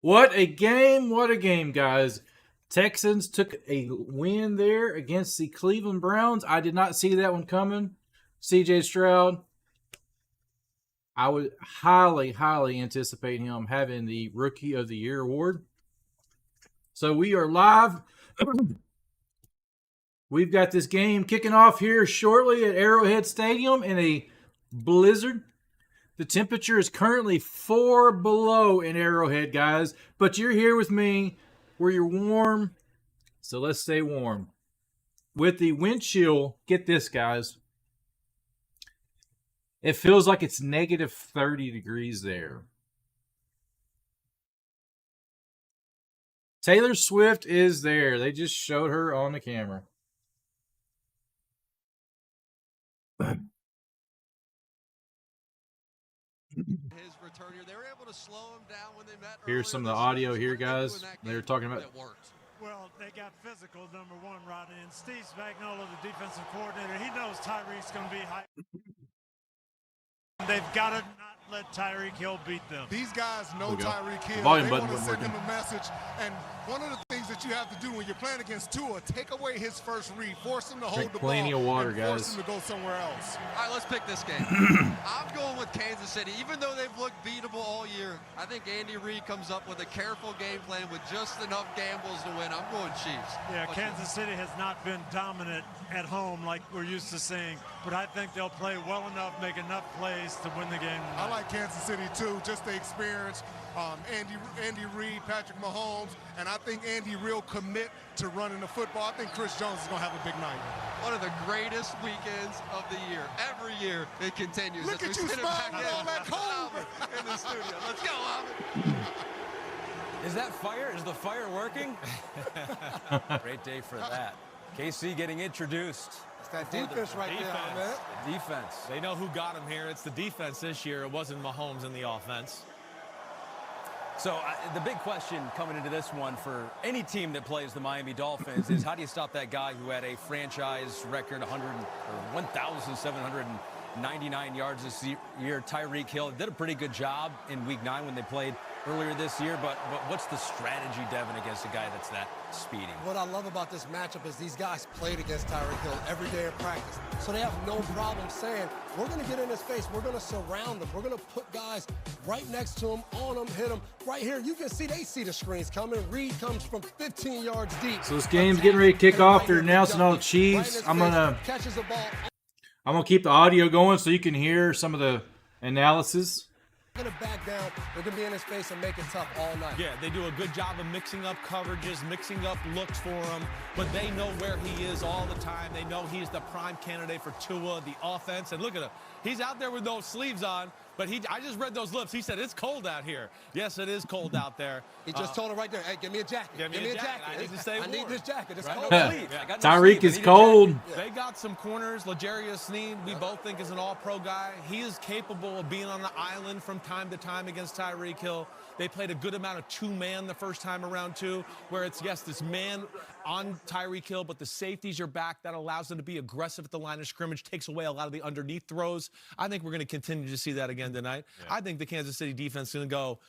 What a game. What a game, guys. Texans took a win there against the Cleveland Browns. I did not see that one coming. CJ Stroud, I would highly, highly anticipate him having the Rookie of the Year award. So we are live. We've got this game kicking off here shortly at Arrowhead Stadium in a blizzard. The temperature is currently 4 below in Arrowhead, guys. But you're here with me where you're warm. So let's stay warm. With the wind chill, get this, guys. It feels like it's negative 30 degrees there. Taylor Swift is there. They just showed her on the camera. His return here, they were able to slow him down when they met. Here's some of the audio here, guys. They were talking about. Well, they got physical, number one, Rodney, and Steve Spagnuolo, the defensive coordinator. He knows Tyreek's going to be high. They've got to not let Tyreek Hill beat them. These guys know Tyreek Hill. Volume they button want to wasn't send working. him a message. And one of the things that you have to do when you're playing against Tua, take away his first read, force him to hold Drink the plenty ball, of water, and guys. force him to go somewhere else. All right, let's pick this game. I'm going with Kansas City. Even though they've looked beatable all year, I think Andy Reid comes up with a careful game plan with just enough gambles to win. I'm going Chiefs. Yeah, Kansas City has not been dominant at home like we're used to seeing, but I think they'll play well enough, make enough plays to win the game. I like Kansas City, too, just the experience. Andy Reid, Patrick Mahomes, and I think Andy will commit to running the football. I think Chris Jones is going to have a big night. One of the greatest weekends of the year. Every year it continues. Look at you smiling with all that cold. In the studio. Let's go, Albert. Is that fire? Is the fire working? Great day for that. KC getting introduced. It's that defense right there, man. Defense. They know who got him here. It's the defense this year. It wasn't Mahomes in the offense. So the big question coming into this one for any team that plays the Miami Dolphins is how do you stop that guy who had a franchise record 1,799 yards this year, Tyreek Hill? Did a pretty good job in Week 9 when they played earlier this year, but what's the strategy, Devin, against a guy that's that speedy? What I love about this matchup is these guys played against Tyreek Hill every day in practice. So they have no problem saying, we're going to get in his face, we're going to surround him, we're going to put guys right next to him, on him, hit him. Right here, you can see they see the screens coming. Reed comes from 15 yards deep. So this game's getting ready to kick off. They're announcing all the Chiefs. I'm gonna keep the audio going so you can hear some of the analysis. They're going to back down. They're going to be in his face and make it tough all night. Yeah, they do a good job of mixing up coverages, mixing up looks for him, but they know where he is all the time. They know he's the prime candidate for Tua, the offense. And look at him. He's out there with no sleeves on, but I just read those lips. He said, it's cold out here. Yes, it is cold out there. He just told him right there, hey, give me a jacket. Give me a jacket. I need to stay warm. I need this jacket. It's Right? cold. No sleeve. sleeve. Tyreek is cold. They got some corners. L'Jarius Sneed, we both think is an all-pro guy. He is capable of being on the island from time to time against Tyreek Hill. They played a good amount of two-man the first time around, too, where it's, yes, this man on Tyreek Hill, but the safeties are back. That allows them to be aggressive at the line of scrimmage, takes away a lot of the underneath throws. I think we're going to continue to see that again tonight. Yeah. I think the Kansas City defense is going to go,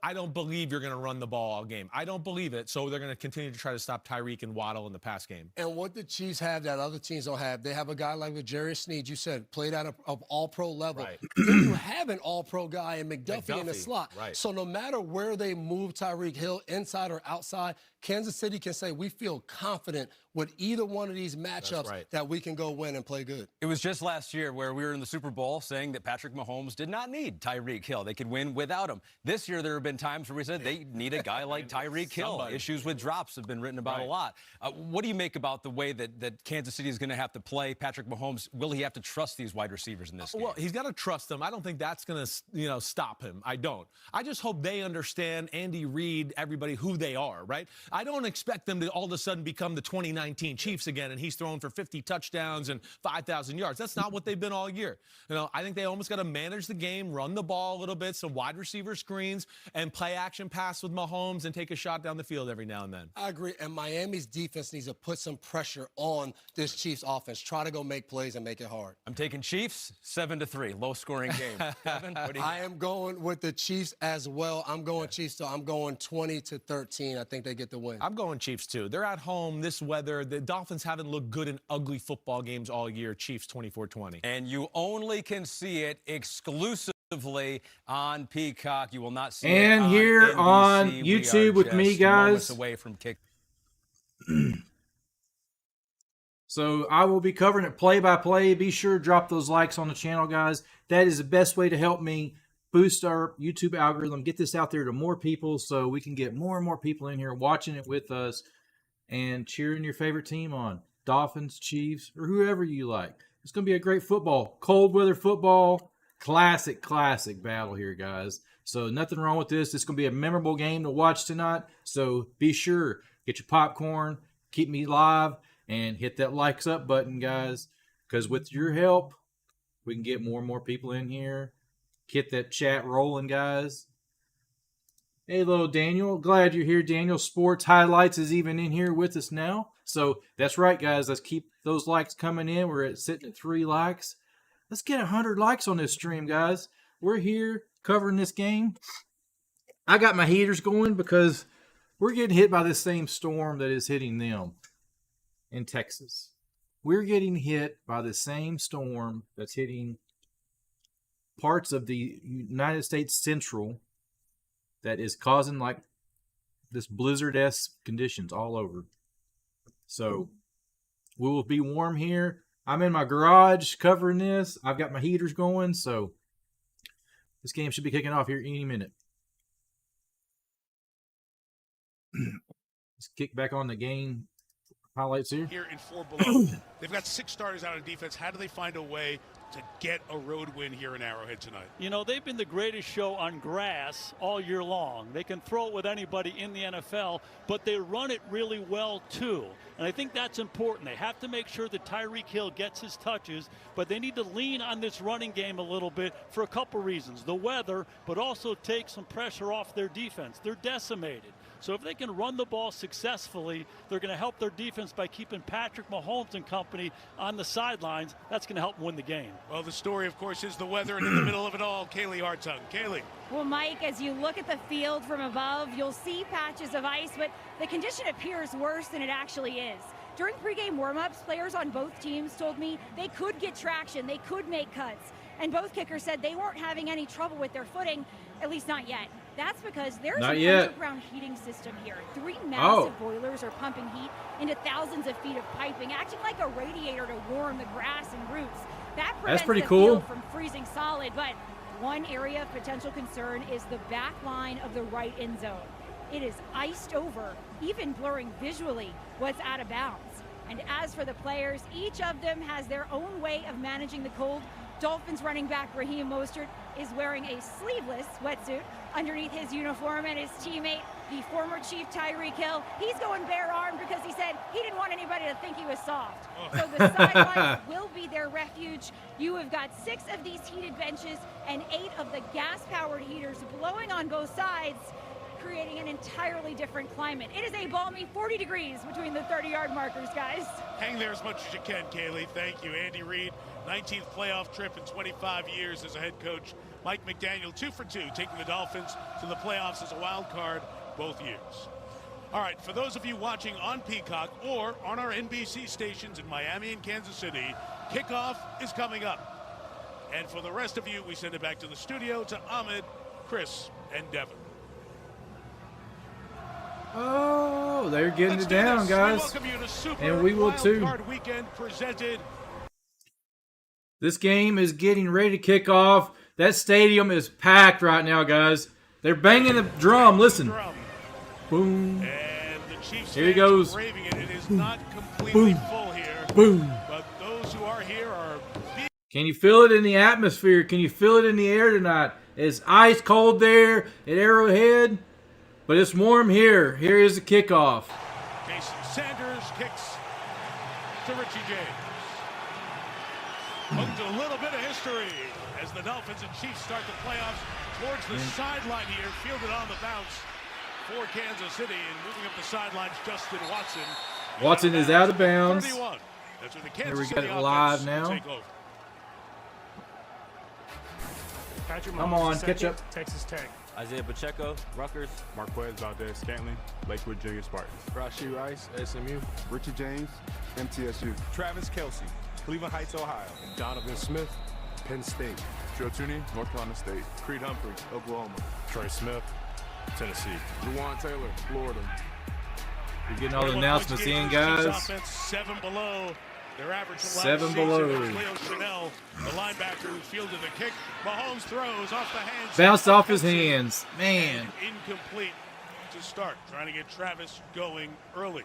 I don't believe you're going to run the ball all game. I don't believe it. So they're going to continue to try to stop Tyreek and Waddle in the pass game. And what the Chiefs have that other teams don't have, they have a guy like L'Jarius Sneed, you said, played at an all-pro level. Right. Then you have an all-pro guy in McDuffie in the slot. Right. So no matter where they move Tyreek Hill, inside or outside, Kansas City can say we feel confident with either one of these matchups that we can go win and play good. It was just last year where we were in the Super Bowl saying that Patrick Mahomes did not need Tyreek Hill. They could win without him. This year there have been times where we said they need a guy like Tyreek Hill. Issues with drops have been written about a lot. What do you make about the way that Kansas City is going to have to play Patrick Mahomes? Will he have to trust these wide receivers in this game? Well, he's got to trust them. I don't think that's going to stop him. I don't. I just hope they understand Andy Reid, everybody, who they are, right? I don't expect them to all of a sudden become the 2019 Chiefs again, and he's throwing for 50 touchdowns and 5,000 yards. That's not what they've been all year. I think they almost got to manage the game, run the ball a little bit, some wide receiver screens, and play action pass with Mahomes and take a shot down the field every now and then. I agree, and Miami's defense needs to put some pressure on this Chiefs offense. Try to go make plays and make it hard. I'm taking Chiefs 7-3, low-scoring game. Kevin, what do you... I am going with the Chiefs as well. I'm going Chiefs, so I'm going 20-13. I think they get the win. I'm going Chiefs, too. They're at home, this weather. The Dolphins haven't looked good in ugly football games all year. Chiefs 24-20. And you only can see it exclusively on Peacock. You will not see and it on here NBC. on YouTube with me, guys. Away from kick. So I will be covering it play by play. Be sure to drop those likes on the channel, guys. That is the best way to help me boost our YouTube algorithm, get this out there to more people so we can get more and more people in here watching it with us and cheering your favorite team on. Dolphins, Chiefs, or whoever you like. It's going to be a great football. Cold weather football. Classic battle here, guys. So nothing wrong with this. It's going to be a memorable game to watch tonight. So be sure, get your popcorn, keep me live, and hit that likes up button, guys, because with your help, we can get more and more people in here. Get that chat rolling, guys. Hey, little Daniel. Glad you're here, Daniel. Sports Highlights is even in here with us now. So that's right, guys. Let's keep those likes coming in. We're sitting at 3 likes. Let's get 100 likes on this stream, guys. We're here covering this game. I got my heaters going because we're getting hit by this same storm that is hitting them in Texas. We're getting hit by the same storm that's hitting parts of the United States Central that is causing like this blizzard-esque conditions all over. So we will be warm here. I'm in my garage covering this. I've got my heaters going, so this game should be kicking off here any minute. Let's kick back on the game highlights here. Here in 4 below. They've got 6 starters out on defense. How do they find a way to get a road win here in Arrowhead tonight? You know, they've been the greatest show on grass all year long. They can throw it with anybody in the NFL, but they run it really well too. And I think that's important. They have to make sure that Tyreek Hill gets his touches, but they need to lean on this running game a little bit for a couple reasons. The weather, but also take some pressure off their defense. They're decimated. So if they can run the ball successfully, they're going to help their defense by keeping Patrick Mahomes and company on the sidelines. That's going to help them win the game. Well, the story, of course, is the weather, and in the middle of it all, Kaylee Hartung. Kaylee. Well, Mike, as you look at the field from above, you'll see patches of ice, but the condition appears worse than it actually is. During pregame warmups, players on both teams told me they could get traction, they could make cuts, and both kickers said they weren't having any trouble with their footing, at least not yet. That's because there's an underground heating system here. 3 massive boilers are pumping heat into thousands of feet of piping, acting like a radiator to warm the grass and roots. That prevents the field from freezing solid, but one area of potential concern is the back line of the right end zone. It is iced over, even blurring visually what's out of bounds. And as for the players, each of them has their own way of managing the cold. Dolphins running back Raheem Mostert is wearing a sleeveless sweatsuit underneath his uniform, and his teammate, the former Chief Tyreek Hill, he's going bare-armed because he said he didn't want anybody to think he was soft. So the sidelines will be their refuge. You have got 6 of these heated benches and 8 of the gas-powered heaters blowing on both sides, creating an entirely different climate. It is a balmy 40 degrees between the 30-yard markers, guys. Hang there as much as you can, Kaylee. Thank you. Andy Reid, 19th playoff trip in 25 years as a head coach. Mike McDaniel, 2 for 2, taking the Dolphins to the playoffs as a wild card both years. All right, for those of you watching on Peacock or on our NBC stations in Miami and Kansas City, kickoff is coming up. And for the rest of you, we send it back to the studio to Ahmed, Chris, and Devin. Oh, they're getting it down, guys. And we will too. Weekend presented. This game is getting ready to kick off. That stadium is packed right now, guys. They're banging the drum. Listen. Boom. And the Chiefs here he goes. Braving it. It is not completely full here. Boom. But those who are here are. Can you feel it in the atmosphere? Can you feel it in the air tonight? It's ice cold there at Arrowhead. But it's warm here. Here is the kickoff. Jason Sanders kicks to Richie James. Look to a little bit of history as the Dolphins and Chiefs start the playoffs towards the sideline here, fielded on the bounce for Kansas City, and moving up the sidelines, Justin Watson. Watson is out of bounds. 31. That's when the Kansas Here we City got it live offense now. take over. Come on, catch up. Texas Tech. Isaiah Pacheco, Rutgers. Marquez Valdez-Scantling, Lakewood Junior Spartans. Rashee Rice, SMU. Richie James, MTSU. Travis Kelsey, Cleveland Heights, Ohio. Donovan Smith, Penn State. Joe Tooney, North Carolina State. Creed Humphrey, Oklahoma. Trey Smith, Tennessee. Juwan Taylor, Florida. We're getting all the announcements in, guys. Offense 7 below. Their average from 7 below. Leo Chanel, the linebacker who fielded the kick. Mahomes throws off the hands. Bounced off his hands. Man. Incomplete to start. Trying to get Travis going early.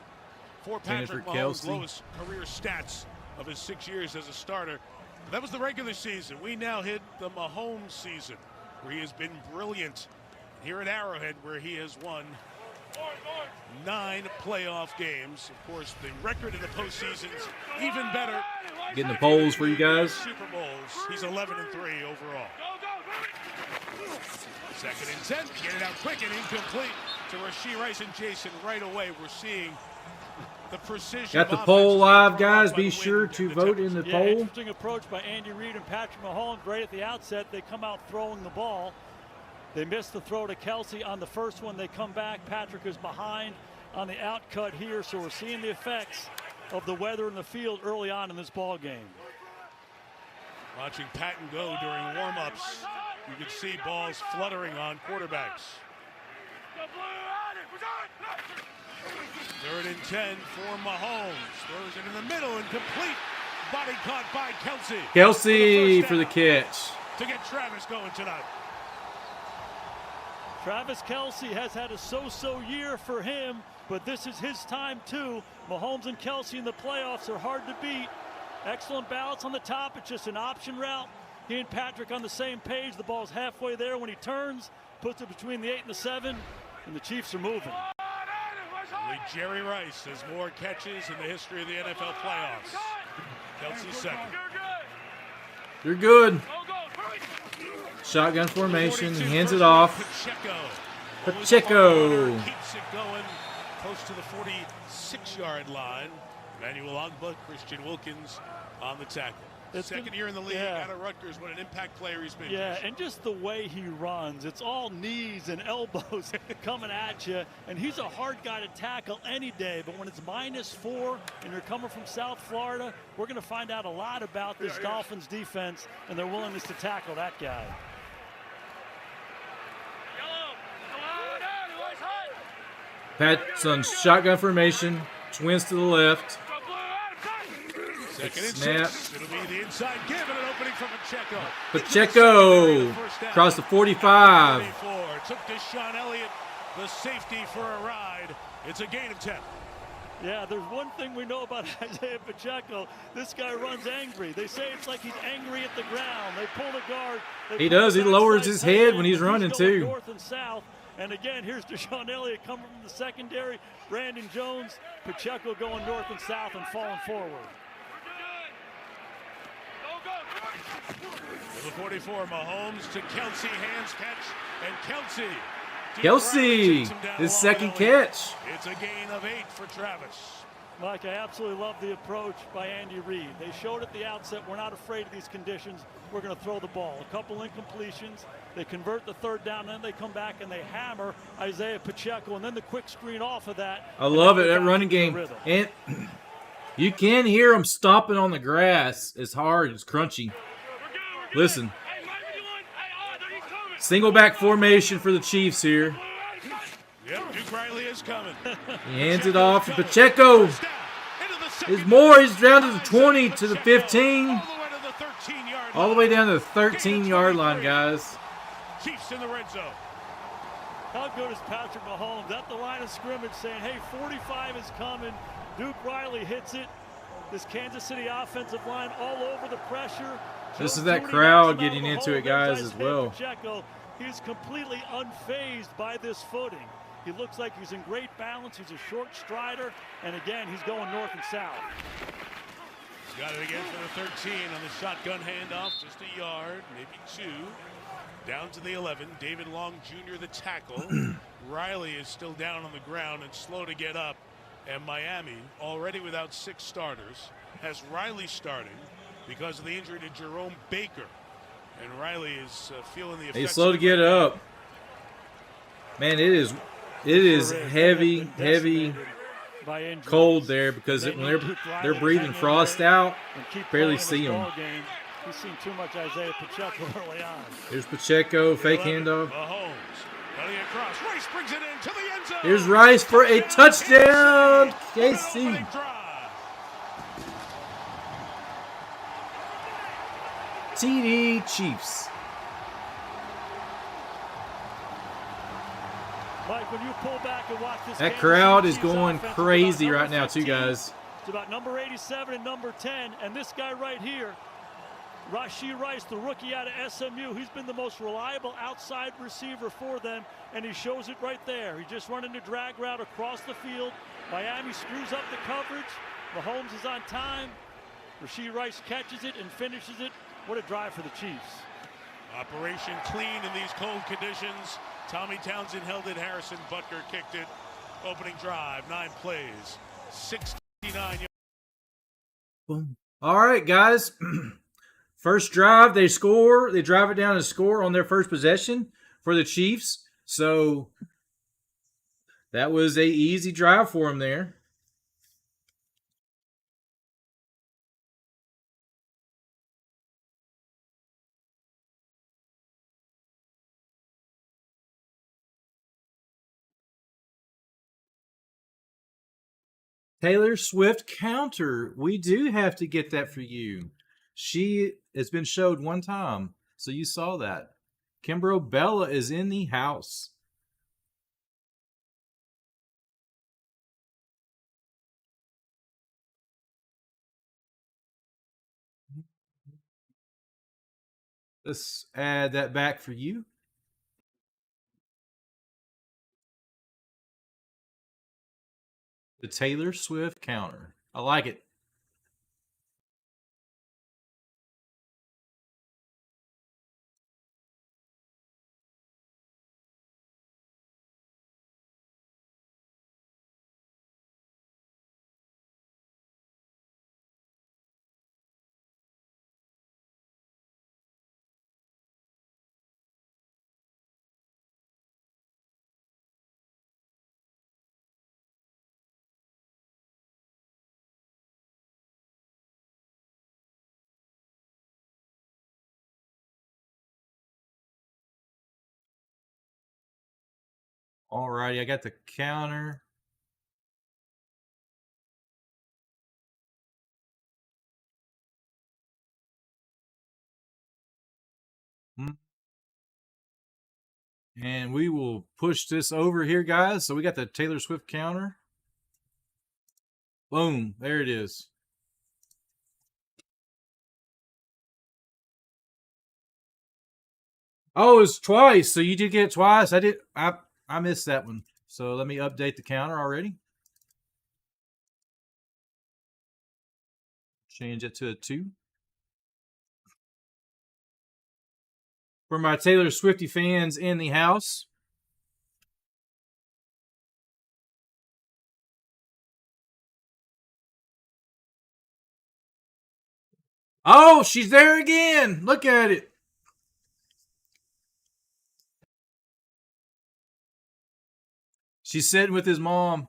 For Patrick Mahomes' lowest career stats of his 6 years as a starter. That was the regular season. We now hit the Mahomes season, where he has been brilliant. Here at Arrowhead, where he has won 9 playoff games. Of course, the record in the postseason's even better. Getting the polls for you guys. Super Bowls. He's 11-3 overall. 2nd and 10. Get it out quick and incomplete to Rashee Rice and Jason right away. We're seeing the precision. Got the poll live, guys. Be sure to vote in the poll. Interesting approach by Andy Reid and Patrick Mahomes. Right at the outset, they come out throwing the ball. They missed the throw to Kelsey on the first one. They come back. Patrick is behind on the out cut here, so we're seeing the effects of the weather in the field early on in this ball game. Watching Patton go during warm-ups, you could see balls fluttering on quarterbacks. 3rd and 10 for Mahomes. Throws it in the middle and complete. Body caught by Kelsey. Kelsey for the catch. To get Travis going tonight. Travis Kelsey has had a so-so year for him, but this is his time too. Mahomes and Kelsey in the playoffs are hard to beat. Excellent balance on the top. It's just an option route. He and Patrick on the same page. The ball's halfway there when he turns, puts it between the 8 and the 7, and the Chiefs are moving. Jerry Rice has more catches in the history of the NFL playoffs. Kelsey 2nd. You're good. Shotgun formation. He hands it off. Pacheco. Keeps it going close to the 46-yard line. Emmanuel Ogbah, Christian Wilkins on the tackle. Second year in the league out of Rutgers. What an impact player he's been. Yeah, and just the way he runs. It's all knees and elbows coming at you. And he's a hard guy to tackle any day. But when it's -4 and you're coming from South Florida, we're going to find out a lot about this Dolphins defense and their willingness to tackle that guy. Pat's on shotgun formation. Twins to the left. 2nd and snap. 6. It'll be the inside give and an opening from Pacheco. Pacheco across the 45. Took Deshaun Elliott, the safety, for a ride. It's a gain of 10. Yeah, there's one thing we know about Isaiah Pacheco. This guy runs angry. They say it's like he's angry at the ground. They pull the guard. He does. He lowers his head when he's running too. North and south. And again, here's Deshaun Elliott coming from the secondary. Brandon Jones, Pacheco going north and south and falling forward. To the 44, Mahomes to Kelsey, hands catch, and Kelsey, his second catch. It's a gain of 8 for Travis. Mike, I absolutely love the approach by Andy Reid. They showed at the outset, we're not afraid of these conditions. We're going to throw the ball. A couple incompletions. They convert the 3rd down, and then they come back and they hammer Isaiah Pacheco, and then the quick screen off of that. I love it, that running game. And you can hear him stomping on the grass. It's hard. It's crunchy. Listen. Single back formation for the Chiefs here. Yep, Duke Riley is coming. He hands it off to Pacheco. There's more. He's down to the 20, to the 15. All the way down to the 13-yard line, guys. Chiefs in the red zone. How good is Patrick Mahomes at the line of scrimmage saying, hey, 45 is coming. Duke Riley hits it. This Kansas City offensive line all over the pressure. This is that crowd getting into it, guys, as well. Pacheco, he's completely unfazed by this footing. He looks like he's in great balance. He's a short strider. And again, he's going north and south. He's got it again for the 13 on the shotgun handoff. Just a yard, maybe 2. Down to the 11. David Long Jr. the tackle. Riley is still down on the ground and slow to get up. And Miami, already without 6 starters, has Riley starting because of the injury to Jerome Baker. And Riley is feeling the effects. He's slow to get up. Man, it is heavy cold there because when they're breathing frost out, barely see them. He's seen too much Isaiah Pacheco early on. Here's Pacheco, fake handoff. Mahomes cutting across. Rice brings it into the end zone. Here's Rice for a touchdown. KC. TD Chiefs. Mike, when you pull back and watch this that game, crowd is going crazy right now, too, guys. It's about number 87 and number 10, and this guy right here, Rashee Rice, the rookie out of SMU. He's been the most reliable outside receiver for them, and he shows it right there. He's just running the drag route across the field. Miami screws up the coverage. Mahomes is on time. Rashee Rice catches it and finishes it. What a drive for the Chiefs. Operation clean in these cold conditions. Tommy Townsend held it. Harrison Butker kicked it. Opening drive, 9 plays, 69 yards. Boom. All right, guys. First drive, they score. They drive it down and score on their first possession for the Chiefs. So that was a easy drive for them there. Taylor Swift counter. We do have to get that for you. She has been showed one time, so you saw that. Kimbronator Bella is in the house. Let's add that back for you. The Taylor Swift counter. I like it. All righty, I got the counter. And we will push this over here, guys. So we got the Taylor Swift counter. Boom, there it is. Oh, it's twice. So you did get it twice. I missed that one. So let me update the counter already. Change it to a 2. For my Taylor Swiftie fans in the house. Oh, she's there again. Look at it. She's sitting with his mom.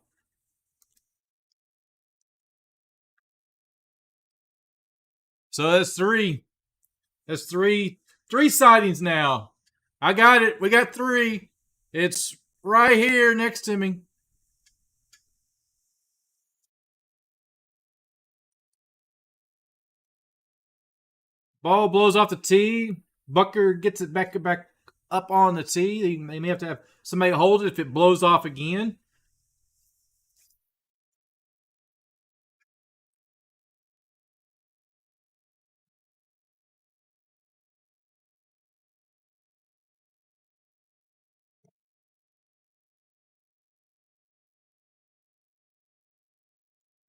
So that's 3. That's 3 sightings now. I got it. We got 3. It's right here next to me. Ball blows off the tee. Bucker gets it back up on the tee. They may have to have somebody hold it if it blows off again.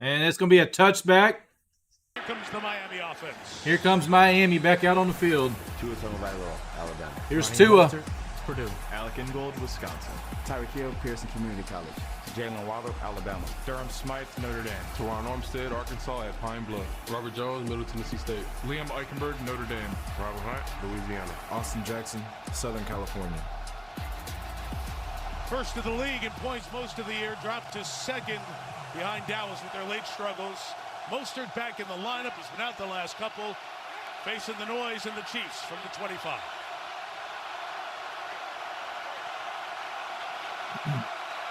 And it's going to be a touchback. Here comes the Miami offense. Here comes Miami back out on the field. Tua Tagovailoa, Alabama. Here's Raheem Tua. Mostert, Purdue. Alec Ingold, Wisconsin. Tyreek Hill, Pearson Community College. Jalen Waddle, Alabama. Durham Smythe, Notre Dame. Teron Armstead, Arkansas at Pine Bluff. Robert Jones, Middle Tennessee State. Liam Eichenberg, Notre Dame. Robert Hunt, Louisiana. Austin Jackson, Southern California. First of the league in points most of the year, dropped to second behind Dallas with their late struggles. Mostert back in the lineup. He's been out the last couple. Facing the noise and the Chiefs from the 25.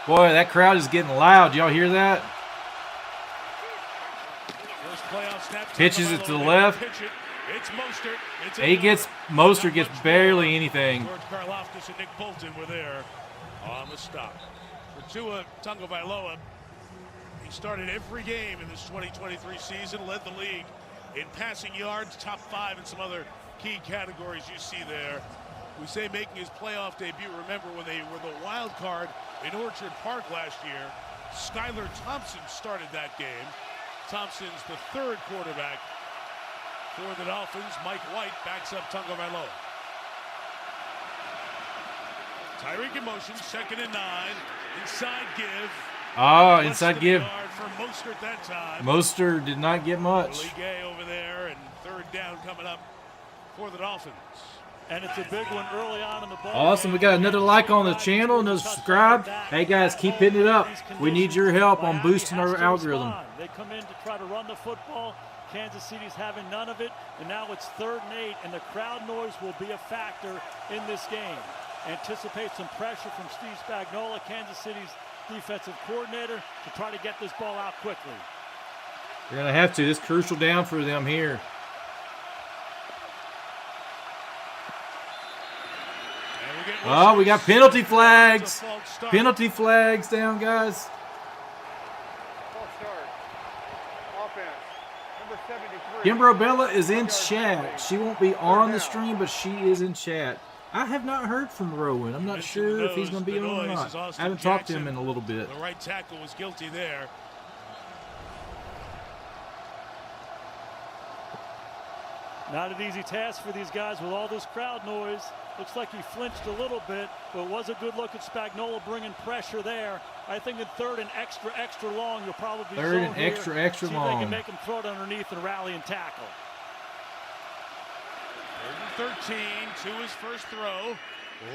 Boy, that crowd is getting loud. Y'all hear that? First playoff snap. Pitches it to the left. It's Mostert. Mostert gets barely anything. George Karlaftis and Nick Bolton were there on the stop. For Tua Tagovailoa, he started every game in this 2023 season, led the league in passing yards, top 5 in some other key categories you see there. We say making his playoff debut. Remember when they were the wild card in Orchard Park last year, Skylar Thompson started that game. Thompson's the third quarterback for the Dolphins. Mike White backs up Tagovailoa. Tyreek in motion, 2nd and 9. Inside give. Inside give. For Mostert that time. Mostert did not get much. Gay over there, and 3rd down coming up for the Dolphins. And it's a big one early on in the ball. Awesome. We got another like on the channel, another subscribe. Hey, guys, keep hitting it up. We need your help on boosting our algorithm. They come in to try to run the football. Kansas City's having none of it, and now it's 3rd and 8, and the crowd noise will be a factor in this game. Anticipate some pressure from Steve Spagnuolo, Kansas City's defensive coordinator, to try to get this ball out quickly. They're going to have to. This is crucial down for them here. Oh, we got penalty flags. Penalty flags down, guys. Kimbronator is in chat. She won't be on the stream, but she is in chat. I have not heard from Rowan. I'm not sure if he's going to be on or not. I haven't talked to him in a little bit. The right tackle was guilty there. Not an easy task for these guys with all this crowd noise. Looks like he flinched a little bit, but it was a good look at Spagnuolo bringing pressure there. I think in 3rd and extra long, you'll probably be 3rd and extra long. See if they can make him throw it underneath and rally and tackle. 3rd and 13 to his first throw.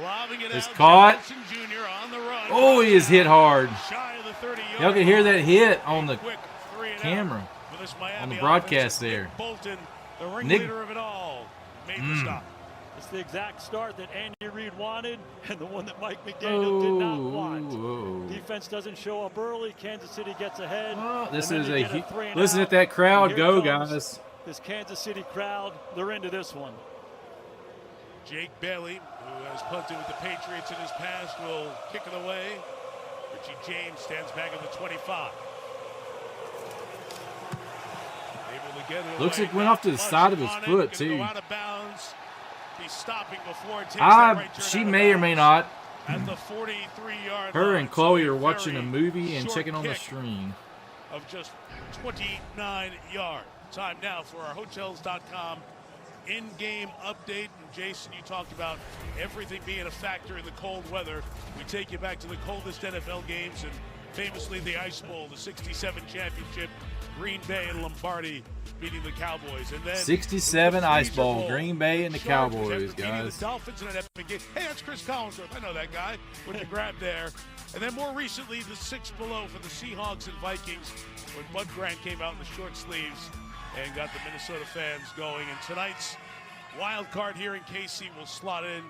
Lobbing it it's out. Caught. Jr. on the run. Oh, he is hit hard. Shy of the 30-yard. Y'all can hear that hit on the camera, on the broadcast there. Bolton, the ringleader of it all, made the stop. It's the exact start that Andy Reid wanted and the one that Mike McDaniel did not want. Defense doesn't show up early. Kansas City gets ahead. This is listen at that crowd go, guys. This Kansas City crowd, they're into this one. Jake Bailey, who has punted with the Patriots in his past, will kick it away. Richie James stands back at the 25. Able to get it Looks away. like went off to the side of his foot, too. Go out of bounds. He's stopping before it takes that right turn she out of may or bounds. may not. At the 43-yard Her line. and Chloe So are a watching a very movie and short checking on the kick stream. Of just 29 yards. Time now for our Hotels.com in-game update. And Jason, you talked about everything being a factor in the cold weather. We take you back to the coldest NFL games, and famously the Ice Bowl, the 67 championship, Green Bay and Lombardi beating the Cowboys. And then 67 Ice Bowl, Green Bay and the Cowboys, guys. The Dolphins in an epic game. Hey, that's Chris Collinsworth. I know that guy with the grab there. And then more recently, the 6 below for the Seahawks and Vikings when Bud Grant came out in the short sleeves and got the Minnesota fans going. And tonight's wild card here in KC will slot in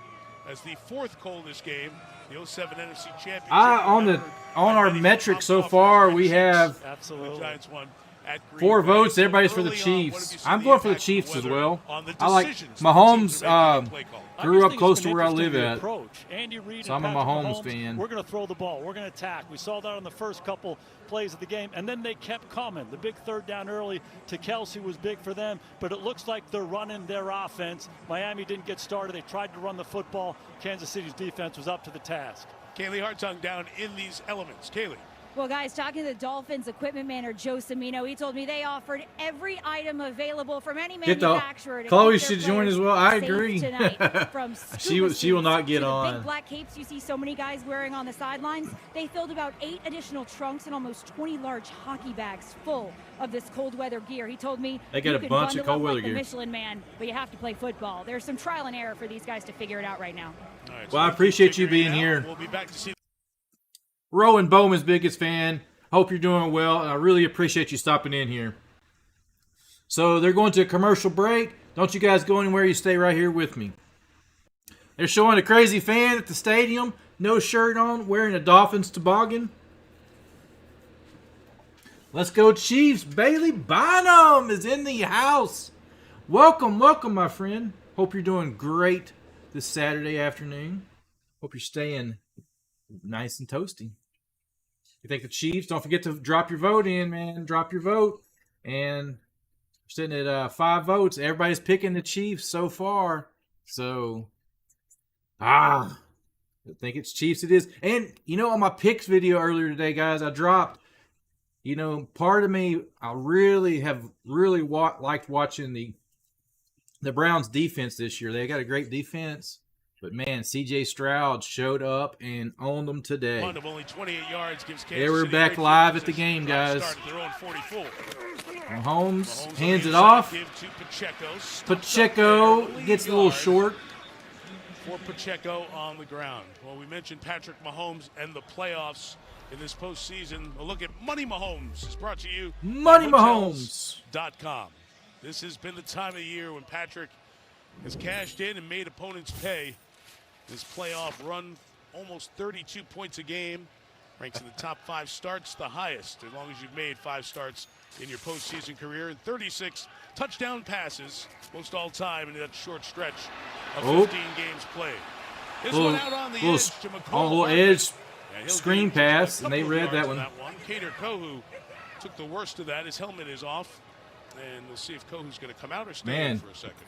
as the 4th coldest game, the 07 NFC Championship. On our metrics so far, we have the Giants won at Green 4 Bay. votes. Everybody's for the Early on, Chiefs. what have I'm you going seen for the Chiefs as well. on the I like decisions Mahomes. teams are making play call? Grew up I just think close it's to been where I interesting, live the at. approach. Andy Reid So I'm and a Patrick Mahomes Mahomes, fan. We're going to throw the ball. We're going to attack. We saw that on the first couple plays of the game, and then they kept coming. The big 3rd down early to Kelsey was big for them, but it looks like they're running their offense. Miami didn't get started. They tried to run the football. Kansas City's defense was up to the task. Kaylee Hartung down in these elements. Kaylee. Well, guys, talking to the Dolphins equipment manager, Joe Cimino, he told me they offered every item available from any manufacturer. Chloe should join as well. I agree. From she will not get on. Big black capes you see so many guys wearing on the sidelines. They filled about 8 additional trunks and almost 20 large hockey bags full of this cold weather gear. He told me they got a bunch of cold weather gear. Michelin man, but you have to play football. There's some trial and error for these guys to figure it out right now. Right, well, I appreciate you being here. We'll be back to see. Rowan Bowman's biggest fan. Hope you're doing well, and I really appreciate you stopping in here. So they're going to a commercial break. Don't you guys go anywhere. You stay right here with me. They're showing a crazy fan at the stadium. No shirt on, wearing a Dolphins toboggan. Let's go Chiefs. Bailey Bynum is in the house. Welcome, welcome, my friend. Hope you're doing great this Saturday afternoon. Hope you're staying nice and toasty. You think the Chiefs? Don't forget to drop your vote in, man. Drop your vote. And we're sitting at 5 votes. Everybody's picking the Chiefs so far. So, I think it's Chiefs it is. And, on my picks video earlier today, guys, I dropped, part of me, I really liked watching the Browns defense this year. They got a great defense. But, man, C.J. Stroud showed up and owned them today. Of only 28 yards gives Kansas they were City back live at the game, guys. Mahomes hands it off. Pacheco gets a little short. For Pacheco on the ground. Well, we mentioned Patrick Mahomes and the playoffs in this postseason. A look at Money Mahomes is brought to you by Hotels.com. This has been the time of year when Patrick has cashed in and made opponents pay. His playoff run, almost 32 points a game, ranks in the top 5 starts, the highest, as long as you've made 5 starts in your postseason career, and 36 touchdown passes, most all time in that short stretch of 15 games played. This one out on the edge to McCall. On a little edge screen pass, and they read that one. Kader Kohu took the worst of that. His helmet is off, and we'll see if Kohu's going to come out or stay in for a second.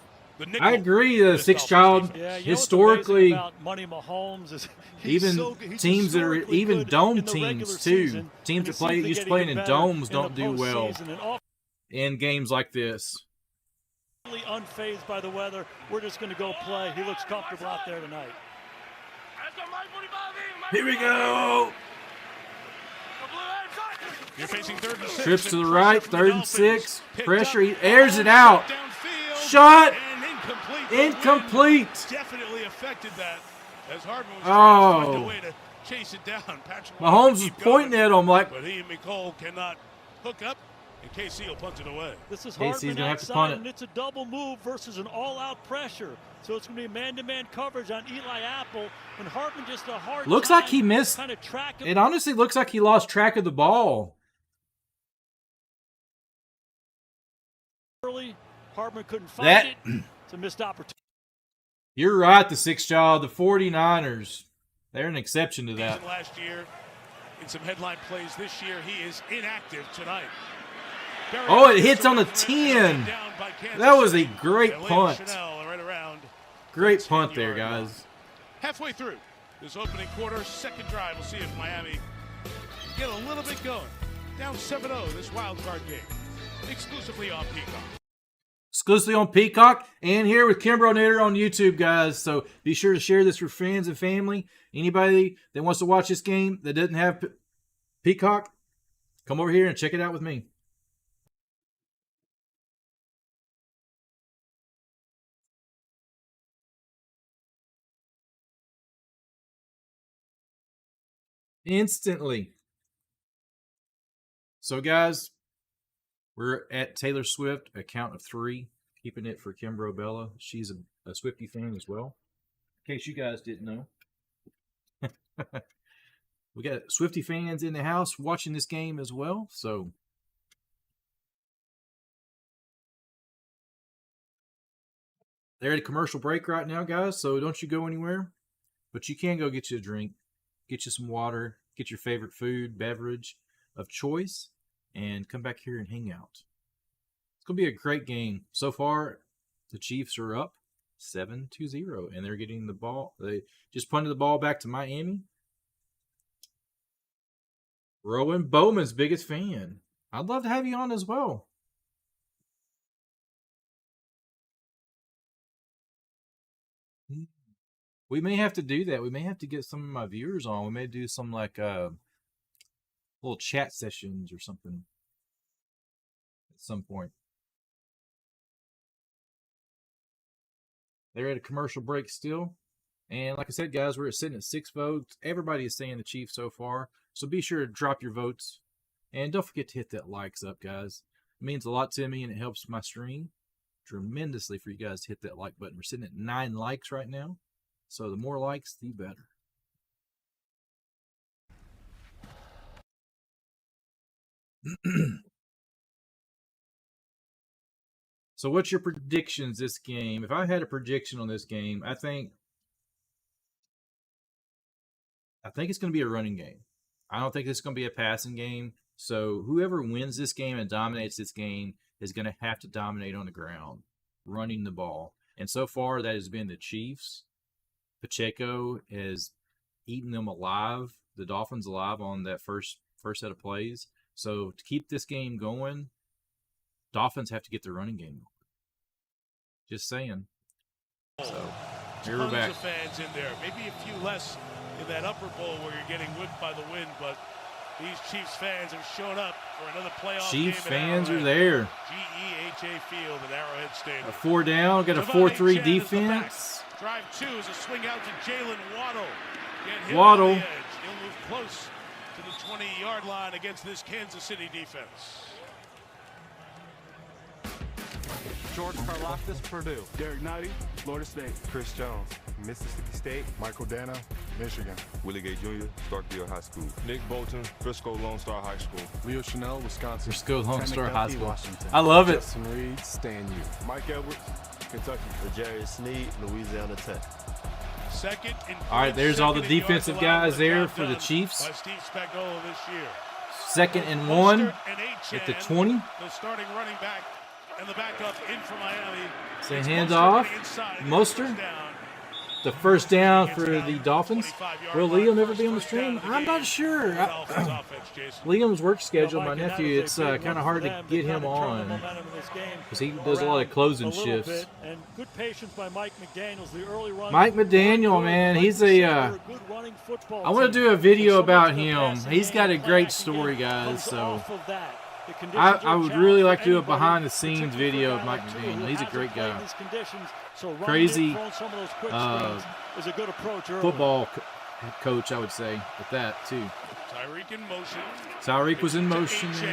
I agree. Sixth child, historically, Money Mahomes is even teams that are even dome teams too. Teams that used to play in domes don't do well in games like this. Really unfazed by the weather. We're just going to go play. He looks comfortable out there tonight. Here we go. You're facing 3rd and 6. Trips to the right, 3rd and 6. Pressure, he airs it out. Shot. Incomplete. Definitely affected that as Hardman was trying to find a way to chase it down. Patrick Mahomes was pointing at him like. But he and McCall cannot hook up, and KC will punt it away. This is Hardman outside, and it's a double move versus an all-out pressure. So it's going to be man-to-man coverage on Eli Apple, and Hardman just a hard. Looks like he missed. It honestly looks like he lost track of the ball. Early, Hardman couldn't find it. It's a missed opportunity. You're right, the 6th child, the 49ers. They're an exception to that. Last year, in some headline plays this year, he is inactive tonight. It hits on the 10. That was a great punt. Great punt there, guys. Halfway through this opening quarter, second drive. We'll see if Miami get a little bit going. Down 7-0 this wildcard game. Exclusively on Peacock. Exclusively on Peacock and here with Kimbronator on YouTube, guys. So be sure to share this with friends and family. Anybody that wants to watch this game that doesn't have Peacock, come over here and check it out with me. Instantly. So, guys, we're at Taylor Swift, a count of 3, keeping it for Kimbro Bella. She's a Swiftie fan as well, in case you guys didn't know. We got Swiftie fans in the house watching this game as well. So, they're at a commercial break right now, guys, so don't you go anywhere. But you can go get you a drink, get you some water, get your favorite food, beverage of choice, and come back here and hang out. It's going to be a great game. So far, the Chiefs are up 7-0, and they're getting the ball. They just punted the ball back to Miami. Rowan Bowman's biggest fan. I'd love to have you on as well. We may have to do that. We may have to get some of my viewers on. We may do some like little chat sessions or something at some point. They're at a commercial break still. And like I said, guys, we're sitting at 6 votes. Everybody is saying the Chiefs so far. So be sure to drop your votes. And don't forget to hit that likes up, guys. It means a lot to me and it helps my stream tremendously for you guys to hit that like button. We're sitting at 9 likes right now. So the more likes, the better. So what's your predictions this game? If I had a prediction on this game, I think it's going to be a running game. I don't think it's going to be a passing game. So whoever wins this game and dominates this game is going to have to dominate on the ground, running the ball. And so far, that has been the Chiefs. Pacheco has eaten them alive, the Dolphins alive on that first set of plays. So to keep this game going, Dolphins have to get the running game going. Just saying. So here we're back. Tons of fans in there. Maybe a few less in that upper bowl where you're getting whipped by the wind, but these Chiefs fans have shown up for another playoff game. Chiefs fans are there. GEHA Field at Arrowhead Stadium. A 4 down, got a 4-3 defense. Drive 2 is a swing out to Jalen Waddle. Get him Waddle. on the edge. He'll move close to the 20-yard line against this Kansas City defense. George Karlaftis, Purdue. Derek Knighty, Florida State. Chris Jones, Mississippi State. Michael Dana, Michigan. Willie Gay Jr., Starkville High School. Nick Bolton, Frisco Lone Star High School. Leo Chanel, Wisconsin. Frisco Lone Star High School. Washington. I love it. Justin Reed, Stan U. Mike Edwards, Kentucky. Jerry Sneed, Louisiana Tech. Second and All right, there's all the defensive guys there for the by Chiefs. Steve Spagnuolo this year. 2nd and 1 Mostert and at the Achane, 20. The starting running back and the backup in for Miami. Say It's hands Mostert off. running inside. Mostert. Down. The first down for the Dolphins. Will Liam ever be on the stream? I'm not sure. Liam's work schedule, my nephew, it's kind of hard to get him on because he does a lot of closing shifts. And good patience by Mike McDaniels, the early run. Mike McDaniel, man, he's a. I want to do a video about him. He's got a great story, guys. So I would really like to do a behind-the-scenes video of Mike McDaniel. He's a great guy. Crazy football coach, I would say, with that too. Tyreek in motion. Tyreek was in motion. Speedy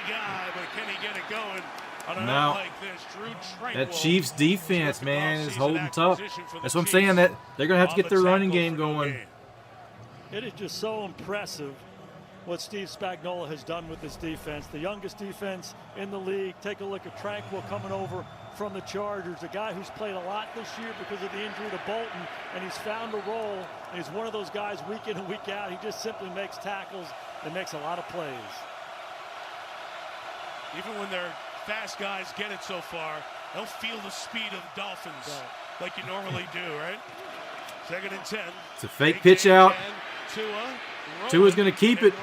guy, but can he get it going on a Now, night like this? Drew that Chiefs defense, man, is holding tough. That's what I'm saying. That they're gonna have to get their running game going. It is just so impressive what Steve Spagnuolo has done with this defense. The youngest defense in the league. Take a look at Tranquil coming over from the Chargers, a guy who's played a lot this year because of the injury to Bolton, and he's found a role, and he's one of those guys week in and week out. He just simply makes tackles and makes a lot of plays. Even when their fast guys get it so far, they'll feel the speed of the Dolphins like you normally do, right? 2nd and 10. It's a fake pitch out. Tua's going to keep it.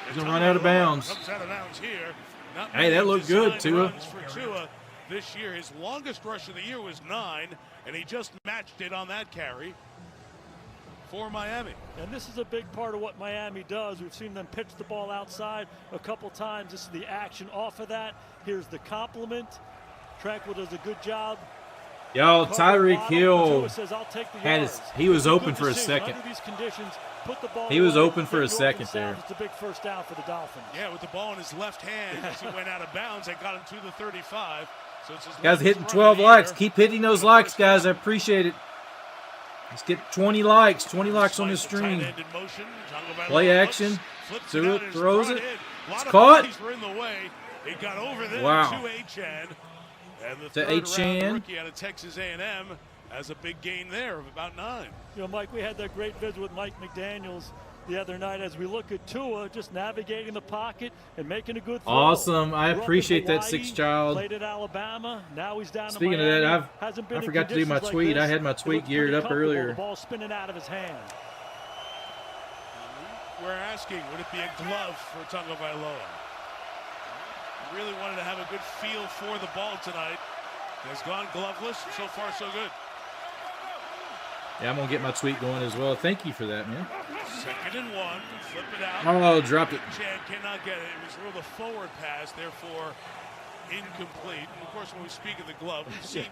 He's going to run out of bounds. Comes out of bounds here. Hey, that looked good, Tua. For Tua this year, his longest rush of the year was 9, and he just matched it on that carry for Miami. And this is a big part of what Miami does. We've seen them pitch the ball outside a couple times. This is the action off of that. Here's the compliment. Tranquil does a good job. Yo, Tyreek Hill he was open for a second. He was open for a second there. It's a big first down for the Dolphins. Yeah, with the ball in his left hand as he went out of bounds, that got him to the 35. So it's his guys hitting 12 likes. Keep hitting those likes, guys. I appreciate it. Let's get 20 likes. 20 likes on this stream. Play action. Tua throws it. It's caught. It got over there wow. to Achane. And the to third-round rookie out of Texas A&M has a big gain there of about 9. You know, Mike, we had that great visit with Mike McDaniels the other night as we look at Tua just navigating the pocket and making a good throw. Awesome. I appreciate that, Sixth Child. Played at Alabama. Now he's down Speaking to Miami. of that, I forgot to do my tweet. Like I had my tweet geared up earlier. The ball spinning out of his hand. we're asking, would it be a glove for Tagovailoa? He really wanted to have a good feel for the ball tonight. Has gone gloveless. So far, so good. Yeah, I'm going to get my tweet going as well. Thank you for that, man. 2nd and 1. Flip it out. Oh, dropped it. Chad cannot get it. It was ruled a forward pass, therefore incomplete. And of course, when we speak of the glove, we've seen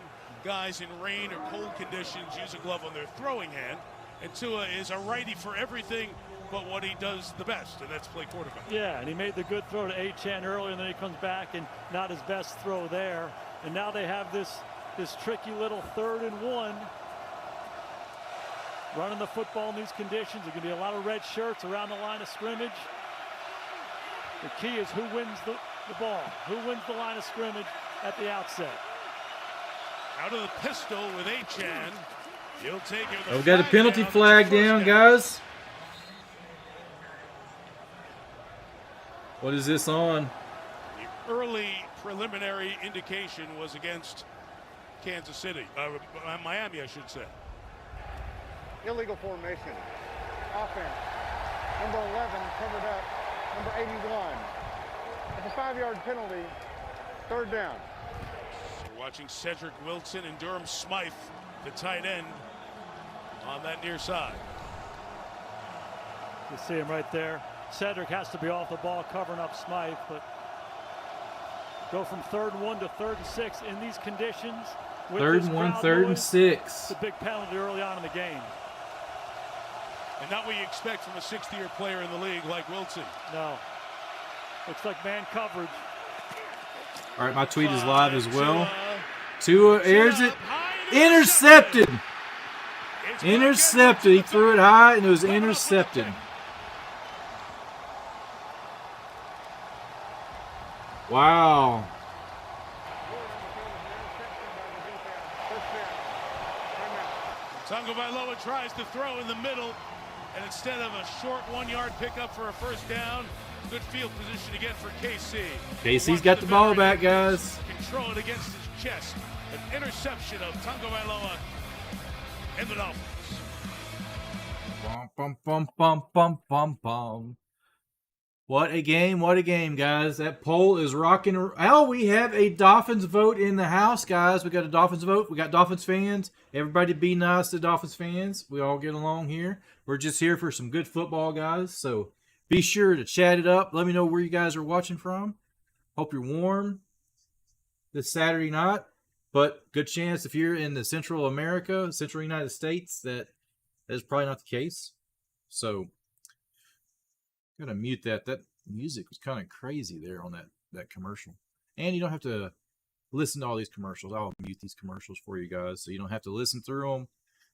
guys in rain or cold conditions use a glove on their throwing hand. And Tua is a righty for everything but what he does the best, and that's play quarterback. Yeah, and he made the good throw to Achane earlier, and then he comes back and not his best throw there. And now they have this tricky little 3rd and 1. Running the football in these conditions. There's going to be a lot of red shirts around the line of scrimmage. The key is who wins the ball. Who wins the line of scrimmage at the outset. Out of the pistol with Achane. He'll take it. Oh, we got a penalty flag down, guys. What is this on? The early preliminary indication was against Kansas City. Miami, I should say. Illegal formation. Offense. Number 11 covered up. Number 81. It's a 5-yard penalty. 3rd down. We're watching Cedric Wilson and Durham Smythe, the tight end, on that near side. You see him right there. Cedric has to be off the ball covering up Smythe, but go from 3rd and 1 to 3rd and 6 in these conditions. 3rd and 1, 3rd and 6. It's a big penalty early on in the game. And not what you expect from a 60-year player in the league like Wilson. No. Looks like man coverage. All right, my tweet is live as well. Tua airs it. Intercepted. Intercepted. He threw it high, and it was intercepted. Wow. Tagovailoa tries to throw in the middle, and instead of a short 1-yard pickup for a 1st down, good field position again for KC. KC's got the ball back, guys. Control it against his chest. An interception of Tagovailoa and the Dolphins. Bum, bum, bum, bum, bum, bum, bum. What a game, guys. That poll is rocking. Oh, we have a Dolphins vote in the house, guys. We got a Dolphins vote. We got Dolphins fans. Everybody be nice to Dolphins fans. We all get along here. We're just here for some good football, guys. So be sure to chat it up. Let me know where you guys are watching from. Hope you're warm this Saturday night. But good chance if you're in the Central America, Central United States, that is probably not the case. So I'm going to mute that. That music was kind of crazy there on that commercial. And you don't have to listen to all these commercials. I'll mute these commercials for you guys so you don't have to listen through them.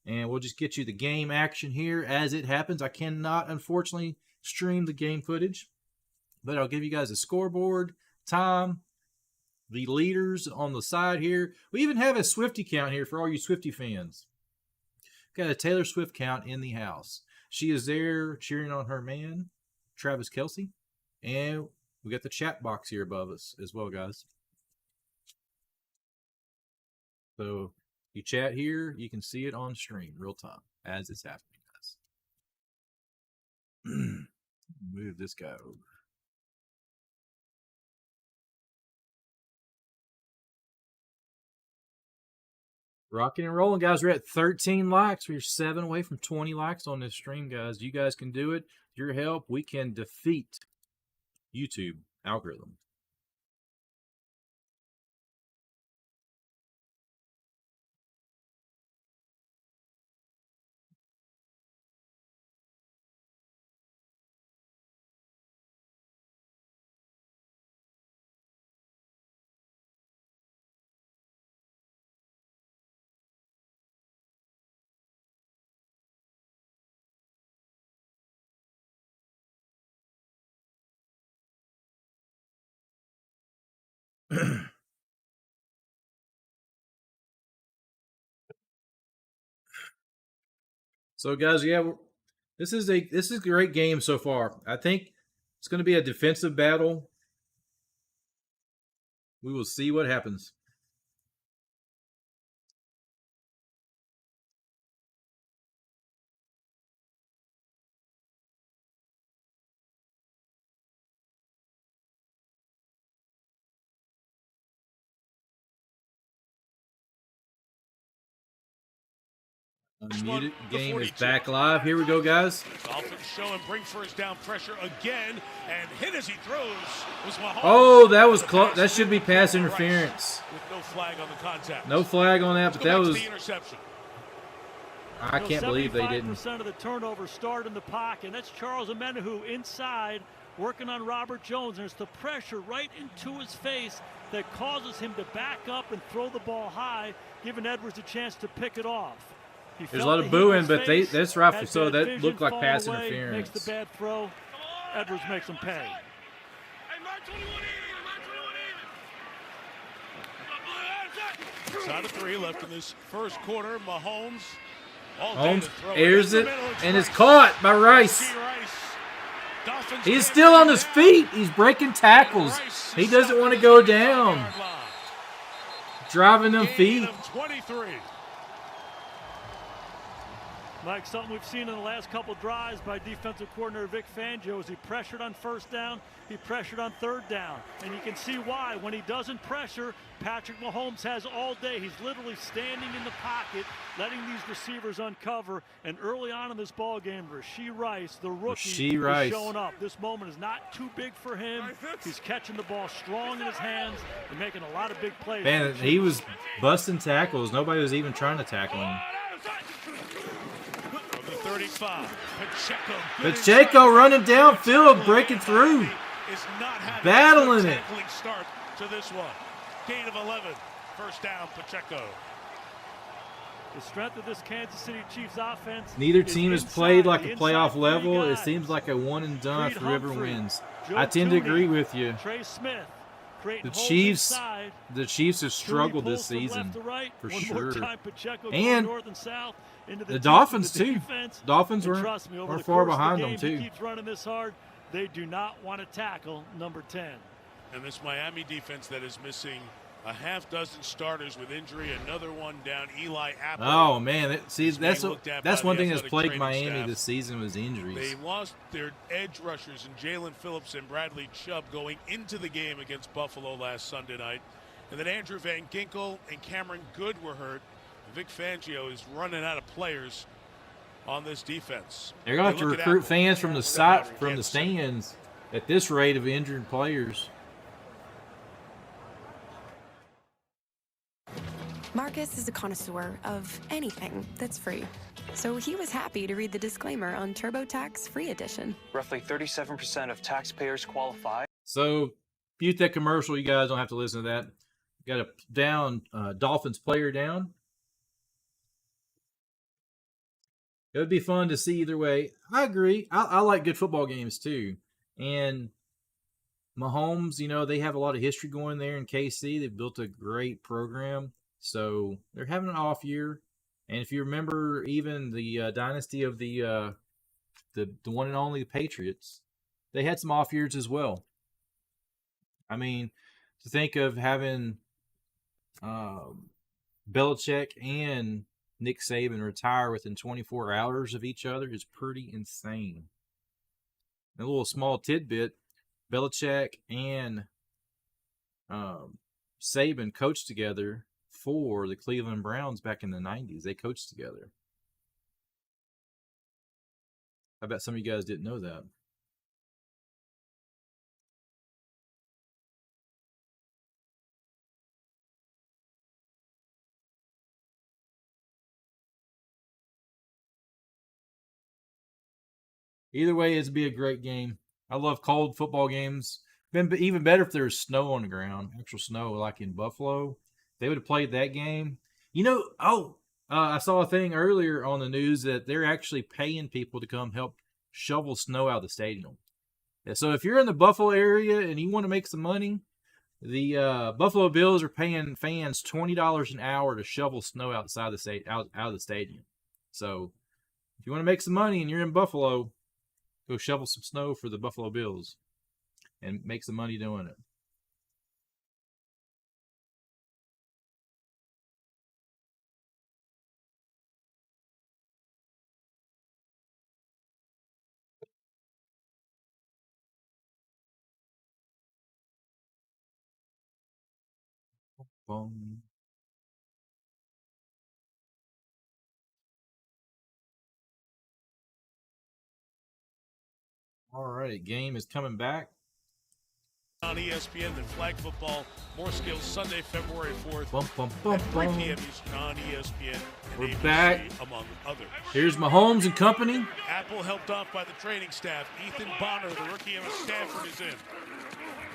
And we'll just get you the game action here as it happens. I cannot, unfortunately, stream the game footage. But I'll give you guys a scoreboard, time, the leaders on the side here. We even have a Swiftie count here for all you Swiftie fans. Got a Taylor Swift count in the house. She is there cheering on her man, Travis Kelce. And we got the chat box here above us as well, guys. So you chat here, you can see it on stream real time as it's happening, guys. Move this guy over. Rocking and rolling, guys. We're at 13 likes. We're 7 away from 20 likes on this stream, guys. You guys can do it. With your help, we can defeat YouTube algorithm. So, guys, yeah, this is a great game so far. I think it's going to be a defensive battle. We will see what happens. Unmuted. Game is back live. Here we go, guys. Dolphins show him bring first down pressure again, and hit as he throws was Mahomes. Oh, that was close. That should be pass interference. With no flag on the contact. No flag on that, but that was. The interception. I can't believe they didn't. 75% of the turnovers start in the pocket, and that's Charles Omenihu inside working on Robert Jones. There's the pressure right into his face that causes him to back up and throw the ball high, giving Edwards a chance to pick it off. There's a lot of booing, but that's right. So that looked like pass interference. Makes the bad throw. Edwards makes him pay. Side of 3 left in this first quarter. Mahomes. Holmes airs it, and it's caught by Rice. He's still on his feet. He's breaking tackles. He doesn't want to go down. Driving them feet. Mike, something we've seen in the last couple drives by defensive coordinator Vic Fangio is he pressured on first down, he pressured on third down. And you can see why. When he doesn't pressure, Patrick Mahomes has all day. He's literally standing in the pocket, letting these receivers uncover. And early on in this ball game, Rashee Rice, the rookie, is showing up. This moment is not too big for him. He's catching the ball strong in his hands and making a lot of big plays. Man, he was busting tackles. Nobody was even trying to tackle him. 35. Pacheco running downfield, breaking through, battling it. Start to this one. Gain of 11. First down, Pacheco. The strength of this Kansas City Chiefs offense. Neither team has played like a playoff level. It seems like a one and done if whoever wins. I tend to agree with you. Trey Smith. The Chiefs have struggled this season for sure, and the Dolphins too. Dolphins are far behind them too. Keeps running this hard. They do not want to tackle number 10. And this Miami defense that is missing a half dozen starters with injury, another one down. Eli Apple. Oh man, that's one thing that's plagued Miami this season was injuries. They lost their edge rushers in Jalen Phillips and Bradley Chubb going into the game against Buffalo last Sunday night, and then Andrew Van Ginkel and Cameron Good were hurt. Vic Fangio is running out of players on this defense. They're going to have to recruit fans from the stands at this rate of injured players. Marcus is a connoisseur of anything that's free. So he was happy to read the disclaimer on TurboTax Free Edition. Roughly 37% of taxpayers qualify. So, mute that commercial. You guys don't have to listen to that. Got a down, Dolphins player down. It would be fun to see either way. I agree. I like good football games too. And Mahomes, they have a lot of history going there in KC. They've built a great program. So they're having an off year, and if you remember, even the dynasty of the one and only Patriots, they had some off years as well. I mean, to think of having Belichick and Nick Saban retire within 24 hours of each other is pretty insane. A little small tidbit: Belichick and Saban coached together for the Cleveland Browns back in the 90s. They coached together. I bet some of you guys didn't know that. Either way, it'd be a great game. I love cold football games. Been even better if there's snow on the ground, actual snow, like in Buffalo. They would have played that game. I saw a thing earlier on the news that they're actually paying people to come help shovel snow out of the stadium. So if you're in the Buffalo area and you want to make some money, the Buffalo Bills are paying fans $20 an hour to shovel snow outside out of the stadium. So if you want to make some money and you're in Buffalo, go shovel some snow for the Buffalo Bills and make some money doing it. All right, game is coming back. On ESPN than flag football. More Skills Sunday, February 4th. Bum, bum, bum, at 3 bum. p.m. Eastern on ESPN. And We're ABC, back. among others. Here's Mahomes and company. Apple helped off by the training staff. Ethan Bonner, the rookie out of Stanford, is in.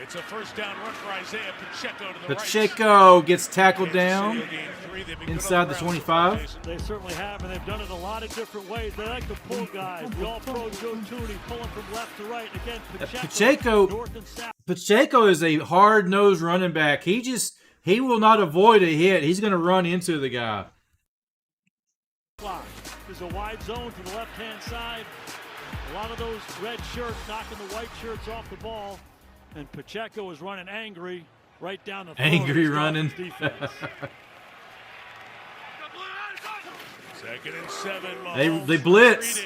It's a first down run for Isaiah Pacheco to the right. Pacheco gets tackled down City will gain 3. They've been inside the good on ground 25. so far, They certainly have, and they've done it a lot of different ways. They like to pull guys. The all-pro Joe Tooney pulling from left to right. Again, Pacheco, north and south. Pacheco is a hard-nosed running back. He will not avoid a hit. He's going to run into the guy. There's a wide zone to the left-hand side. A lot of those red shirts knocking the white shirts off the ball. And Pacheco is running angry right down the throat. Angry running. Defense. 2nd and 7. They blitz.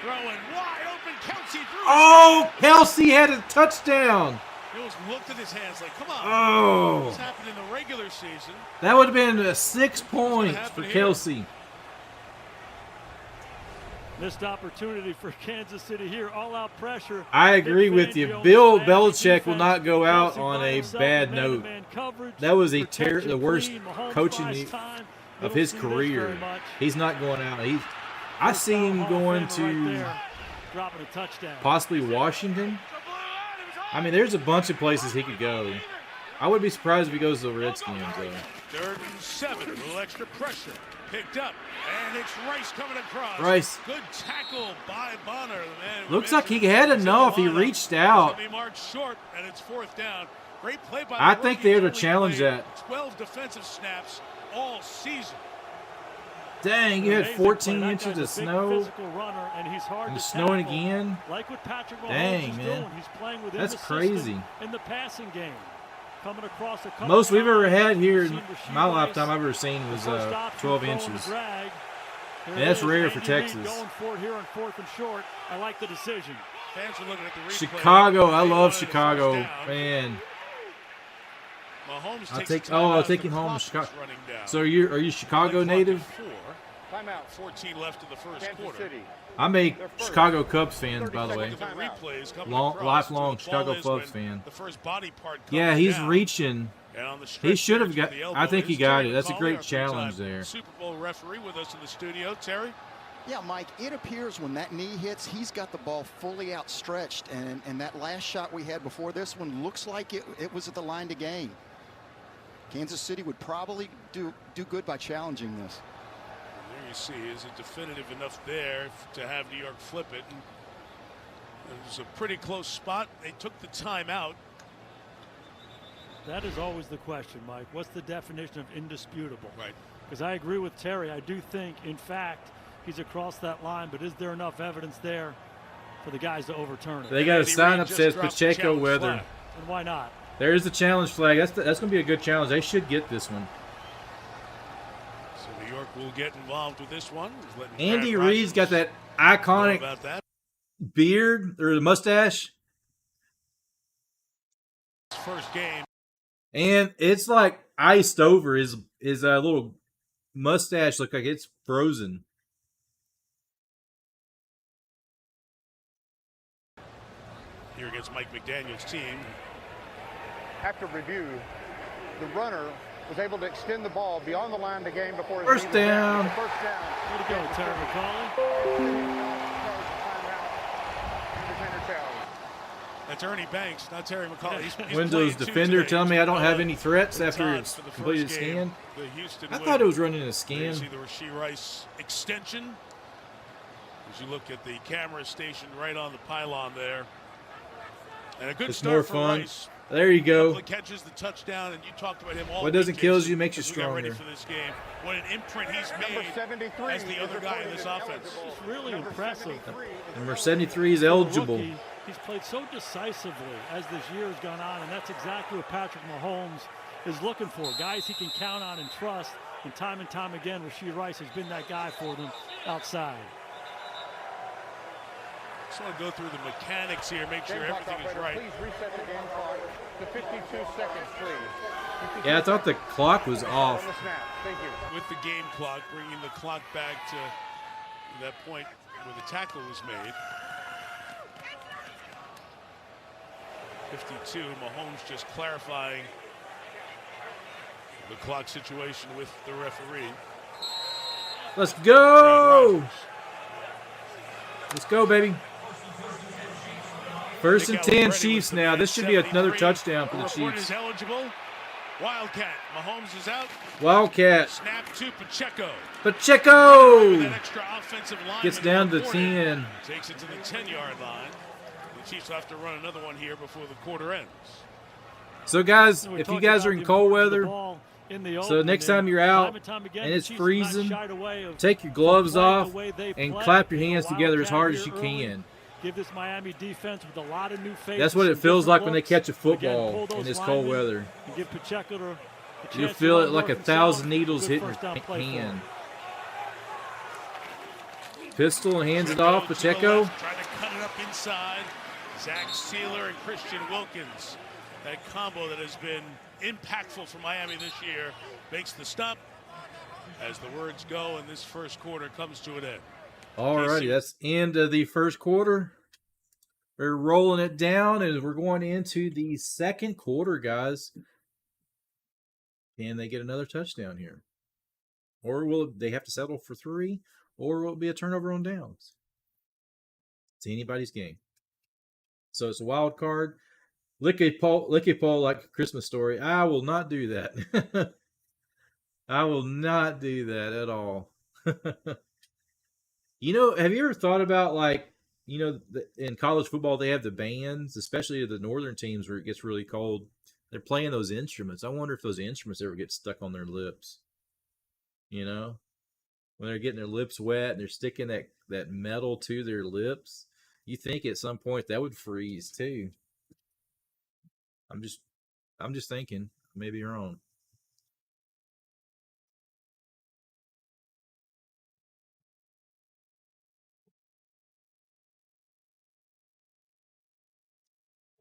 Throwing wide open. Kelsey threw. Oh, Kelsey had a touchdown. He almost looked at his hands like, come on. Oh. What's happened in the regular season? That would have been 6 points for Kelsey. Missed opportunity for Kansas City here. All-out pressure. I agree with you. Bill Belichick will not go out on a bad note. That was the worst coaching of his career. He's not going out. I see him going to possibly Washington. I mean, there's a bunch of places he could go. I wouldn't be surprised if he goes to the Redskins, though. 3rd and 7. A little extra pressure. Picked up. And it's Rice coming across. Rice. Good tackle by Bonner. Man, looks like he had enough. He reached out. He marched short, and it's 4th down. Great play by I think they're to challenge that. 12 defensive snaps all season. Dang, you had 14 inches of snow. And he's hard And to snowing tackle. again. Like what Patrick Mahomes Dang, is man. doing. He's playing within That's the crazy. system in the passing game. Coming across a couple Most we've ever times. had here in Seen Rasheed my Rice. lifetime I've ever seen was First option 12 throw on the inches. drag. There And that's it is. rare for Andy Reid Texas. Going for it here on 4th and short. I like the decision. Fans are looking at the replay. Chicago, I They love wanted a Chicago, first down. man. Mahomes I'll takes take. the timeout Oh, I'll as take the him home to clock Chicago. is running down. So are you Chicago native? Timeout. 14 left in the first quarter. I'm a Chicago Cubs fan, by the way. Replays coming Long, across. lifelong The Chicago ball is Cubs when fan. The first body part Yeah, comes he's down. reaching. And on the He stretch should have there got. to the elbow I think he is got Terry it. That's a McCauley, great our challenge three-time there. Super Bowl referee with us in the studio. Terry? Yeah, Mike, it appears when that knee hits, he's got the ball fully outstretched. And that last shot we had before this one looks like it was at the line to gain. Kansas City would probably do good by challenging this. And there you see, is it definitive enough there to have New York flip it? And it was a pretty close spot. They took the timeout. That is always the question, Mike. What's the definition of indisputable? Right. Because I agree with Terry. I do think, in fact, he's across that line, but is there enough evidence there for the guys to overturn it? They got a sign up says Pacheco weather. And why not? There is the challenge flag. That's going to be a good challenge. They should get this one. So New York will get involved with this one. Andy Reid's got that iconic about that. beard or the mustache. First game. And it's like iced over. His little mustache look like it's frozen. Here against Mike McDaniel's team. After review, the runner was able to extend the ball beyond the line of the game before his First knee was down. First down. Way to go, Terry McCauley. That's Ernie Banks, not Terry McCauley. He's Windows playing Defender Tuesday. telling me I don't have any threats The after Tots it's for the completed first scan. game, the Houston I win. thought it was running a There scan. you see the Rasheed Rice extension. As you look at the camera station right on the pylon there. And a good It's start more for fun. Rice. There you go. Couple of catches, the touchdown, and you talked about him all What doesn't week, kill Jason, you makes you as we got ready stronger. for this game. What an imprint he's Number made 73 as the other guy in this offense. It's really impressive. Number 73 is eligible. Rookie, he's played so decisively as this year has gone on, and that's exactly what Patrick Mahomes is looking for. Guys he can count on and trust, and time again, Rasheed Rice has been that guy for them outside. Just want to go through the mechanics here, make sure Game clock everything is operator, right. Please reset the game clock to 52 seconds, please. Yeah, I thought the clock was off. On the snap. Thank you. With the game clock, bringing the clock back to that point where the tackle was made. 52. Mahomes just clarifying the clock situation with the referee. Let's go! Let's go, baby. First and 10 Chiefs now. This should be another touchdown for the Chiefs. Is eligible. Wildcat. Mahomes is out. Wildcat. Snap to Pacheco. Pacheco! That extra offensive line Gets down to 10. Takes it to the 10-yard line. The Chiefs will have to run another one here before the quarter ends. So, guys, if you guys are in cold weather, so next time you're out and it's freezing, take your gloves off and clap your hands together as hard as you can. Give this Miami defense with a lot of new faces. That's what it feels like when they catch a football in this cold weather. Give Pacheco You'll feel it like 1,000 needles hitting your hand. Pistol and hands it off. Pacheco. Trying to cut it up inside. Zach Sealer and Christian Wilkins. That combo that has been impactful for Miami this year makes the stop as the words go and this first quarter comes to an end. Alrighty, that's end of the first quarter. We're rolling it down and we're going into the second quarter, guys. Can they get another touchdown here? Or will they have to settle for 3? Or will it be a turnover on downs? It's anybody's game. So it's a wild card. Lick a pole like a Christmas story. I will not do that. I will not do that at all. You know, have you ever thought about, like, you know, in college football they have the bands, especially the northern teams where it gets really cold. They're playing those instruments. I wonder if those instruments ever get stuck on their lips. You know? When they're getting their lips wet and they're sticking that metal to their lips. You think at some point that would freeze too. I'm just thinking. Maybe you're wrong.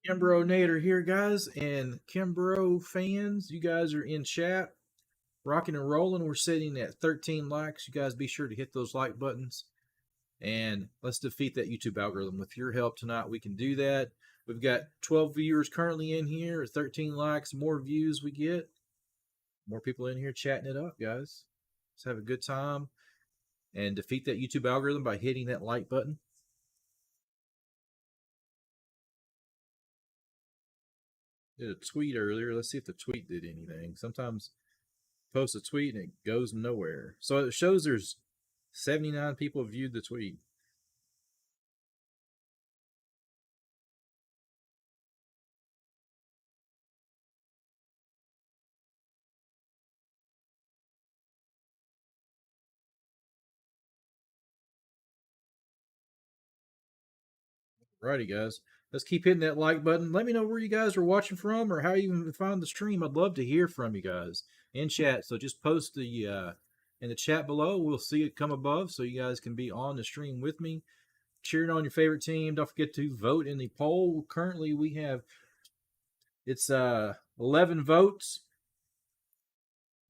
Kimbronator here, guys, and Kimbro fans, you guys are in chat, rocking and rolling. We're sitting at 13 likes. You guys be sure to hit those like buttons, and let's defeat that YouTube algorithm. With your help tonight, we can do that. We've got 12 viewers currently in here, 13 likes. More views we get, more people in here chatting it up, guys. Let's have a good time and defeat that YouTube algorithm by hitting that like button. Did a tweet earlier. Let's see if the tweet did anything. Sometimes post a tweet and it goes nowhere. So it shows there's 79 people viewed the tweet. Alrighty, guys. Let's keep hitting that like button. Let me know where you guys are watching from or how you even found the stream. I'd love to hear from you guys in chat. So just post the in the chat below. We'll see it come above so you guys can be on the stream with me. Cheering on your favorite team. Don't forget to vote in the poll. Currently, we have it's 11 votes.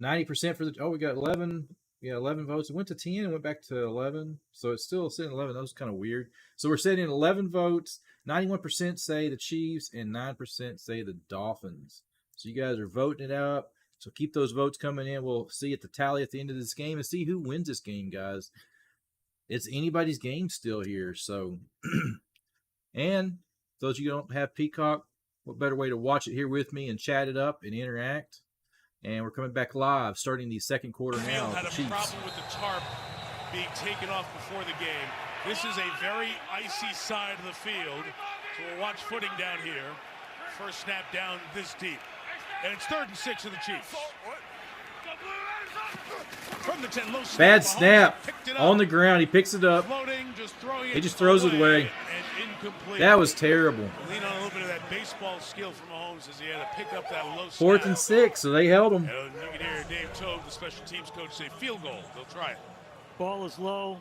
90% for the we got 11. Yeah, 11 votes. It went to 10 and went back to 11. So it's still sitting at 11. That was kind of weird. So we're sitting at 11 votes. 91% say the Chiefs and 9% say the Dolphins. So you guys are voting it up. So keep those votes coming in. We'll see at the tally at the end of this game and see who wins this game, guys. It's anybody's game still here. So, and those of you who don't have Peacock, what better way to watch it here with me and chat it up and interact? And we're coming back live, starting the second quarter now. Had a problem with the tarp being taken off before the game. This is a very icy side of the field, so we'll watch footing down here. First snap down this deep, and it's 3rd and 6 of the Chiefs. From the 10, low snap. Bad snap on the ground. He picks it up. Floating, he just throws it away. That was terrible. Lean on a little bit of that baseball skill from Mahomes as he had to pick up that low 4th snap. and 6, so they held him. And you can hear Dave Tobe, the special teams coach, say field goal. They'll try it. Ball is low.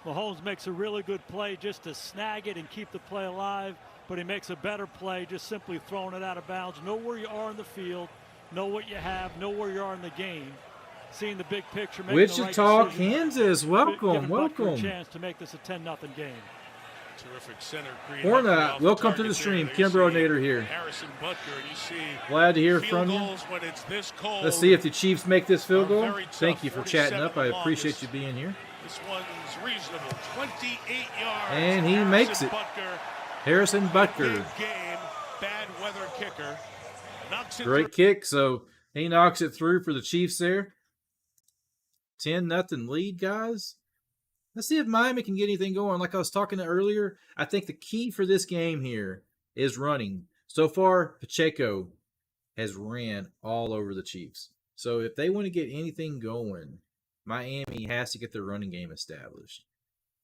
Mahomes makes a really good play just to snag it and keep the play alive, but he makes a better play just simply throwing it out of bounds. Know where you are in the field, know what you have, know where you are in the game. Seeing the big picture. Wichita, Kansas, welcome, welcome. A chance to make this a 10-0 game. Terrific center. Horna, welcome to the stream. Kimbronator here. Harrison Butker, and you see glad to hear from you. when it's this cold. Let's see if the Chiefs make this field goal. Thank you for chatting up. I appreciate you being here. This one's reasonable. 28 yards. And he makes it. Harrison Butker. Big game, bad weather kicker. Knocks it Great kick. So he knocks it through for the Chiefs there. 10-0 lead, guys. Let's see if Miami can get anything going. Like I was talking earlier, I think the key for this game here is running. So far, Pacheco has ran all over the Chiefs. So if they want to get anything going, Miami has to get their running game established.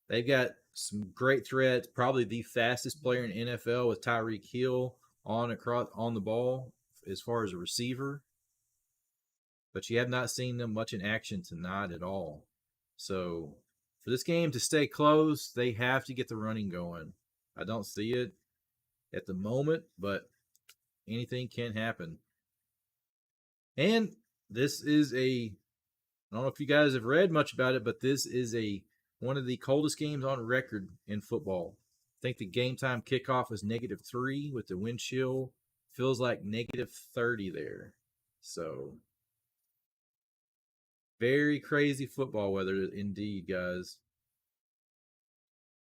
They've got some great threats, probably the fastest player in NFL with Tyreek Hill on the ball as far as a receiver. But you have not seen them much in action tonight at all. So for this game to stay close, they have to get the running going. I don't see it at the moment, but anything can happen. And this is I don't know if you guys have read much about it, but this is one of the coldest games on record in football. I think the game time kickoff was -3 with the wind chill. Feels like -30 there. So very crazy football weather indeed, guys.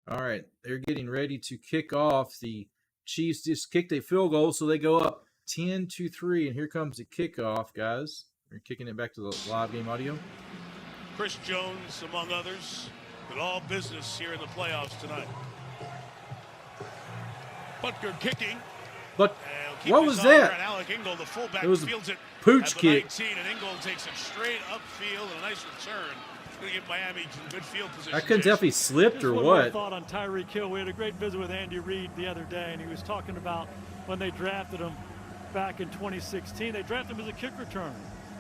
All right, they're getting ready to kick off. The Chiefs just kicked a field goal, so they go up 10-3, and here comes the kickoff, guys. We're kicking it back to the live game audio. Chris Jones, among others, but all business here in the playoffs tonight. Butker kicking. But what was that? Ingle, the fullback, it was a fields it pooch kick. 19, and Ingle takes it straight upfield and a nice return. Going to give Miami some good field position. I couldn't tell if he slipped or One what. more thought on Tyreek Hill. We had a great visit with Andy Reid the other day, and he was talking about when they drafted him back in 2016. They drafted him as a kick returner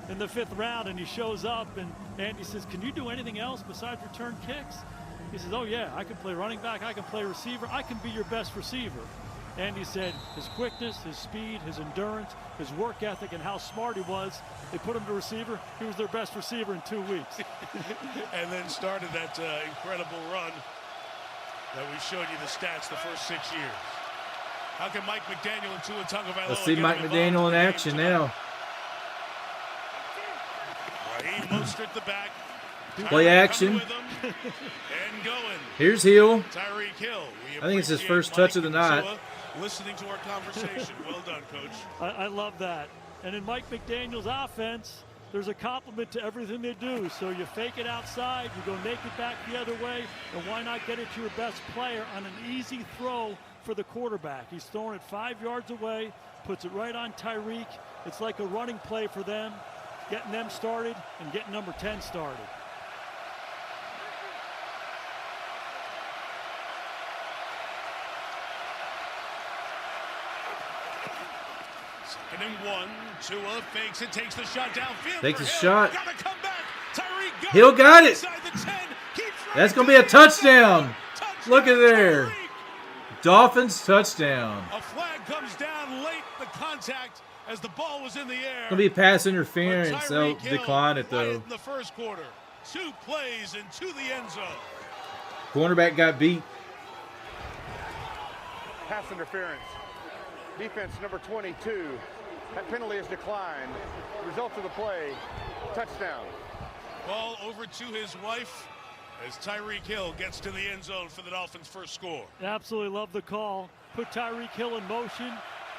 in the 5th round, and he shows up, and Andy says, "Can you do anything else besides return kicks?" He says, "Oh yeah, I can play running back, I can play receiver, I can be your best receiver." Andy said his quickness, his speed, his endurance, his work ethic, and how smart he was. They put him to receiver. He was their best receiver in 2 weeks. And then started that incredible run that we showed you the stats the first 6 years. How can Mike McDaniel and Tua Tagovailoa Let's see Mike McDaniel in action now. Raheem Mostert the back. Play action. And going. Here's Hill. Tyreek Hill. I think it's his first touch of the night. Listening to our conversation. Well done, Coach. I love that. And in Mike McDaniel's offense, there's a compliment to everything they do. So you fake it outside, you go naked back the other way, and why not get it to your best player on an easy throw for the quarterback? He's throwing it 5 yards away, puts it right on Tyreek. It's like a running play for them, getting them started and getting number 10 started. Second and 1. Tua fakes it, takes the shot downfield. Takes a shot. Gotta come back. Tyreek got Hill got it. inside the 10. That's going to be a touchdown. Look at there. Dolphins touchdown. A flag comes down late, the contact as the ball was in the air. It's going to be pass interference. They'll decline it, though. In the first quarter. 2 plays into the end zone. Cornerback got beat. Pass interference. Defense number 22. That penalty is declined. Result of the play, touchdown. Ball over to his wife as Tyreek Hill gets to the end zone for the Dolphins' first score. Absolutely love the call. Put Tyreek Hill in motion.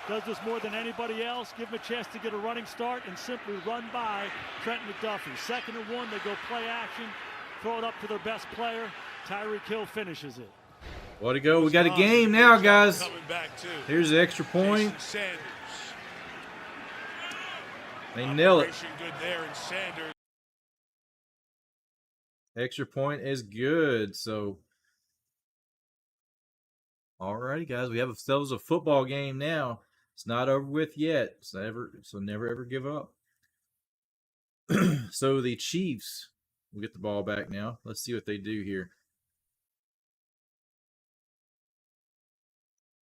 Does this more than anybody else. Give him a chance to get a running start and simply run by Trent McDuffie. 2nd and 1, they go play action. Throw it up to their best player. Tyreek Hill finishes it. Way to go. We got a game now, guys. Here's the extra point. They nail it. Good there in Sanders. Extra point is good. So, all righty, guys. We have ourselves a football game now. It's not over with yet. So never ever give up. So the Chiefs will get the ball back now. Let's see what they do here.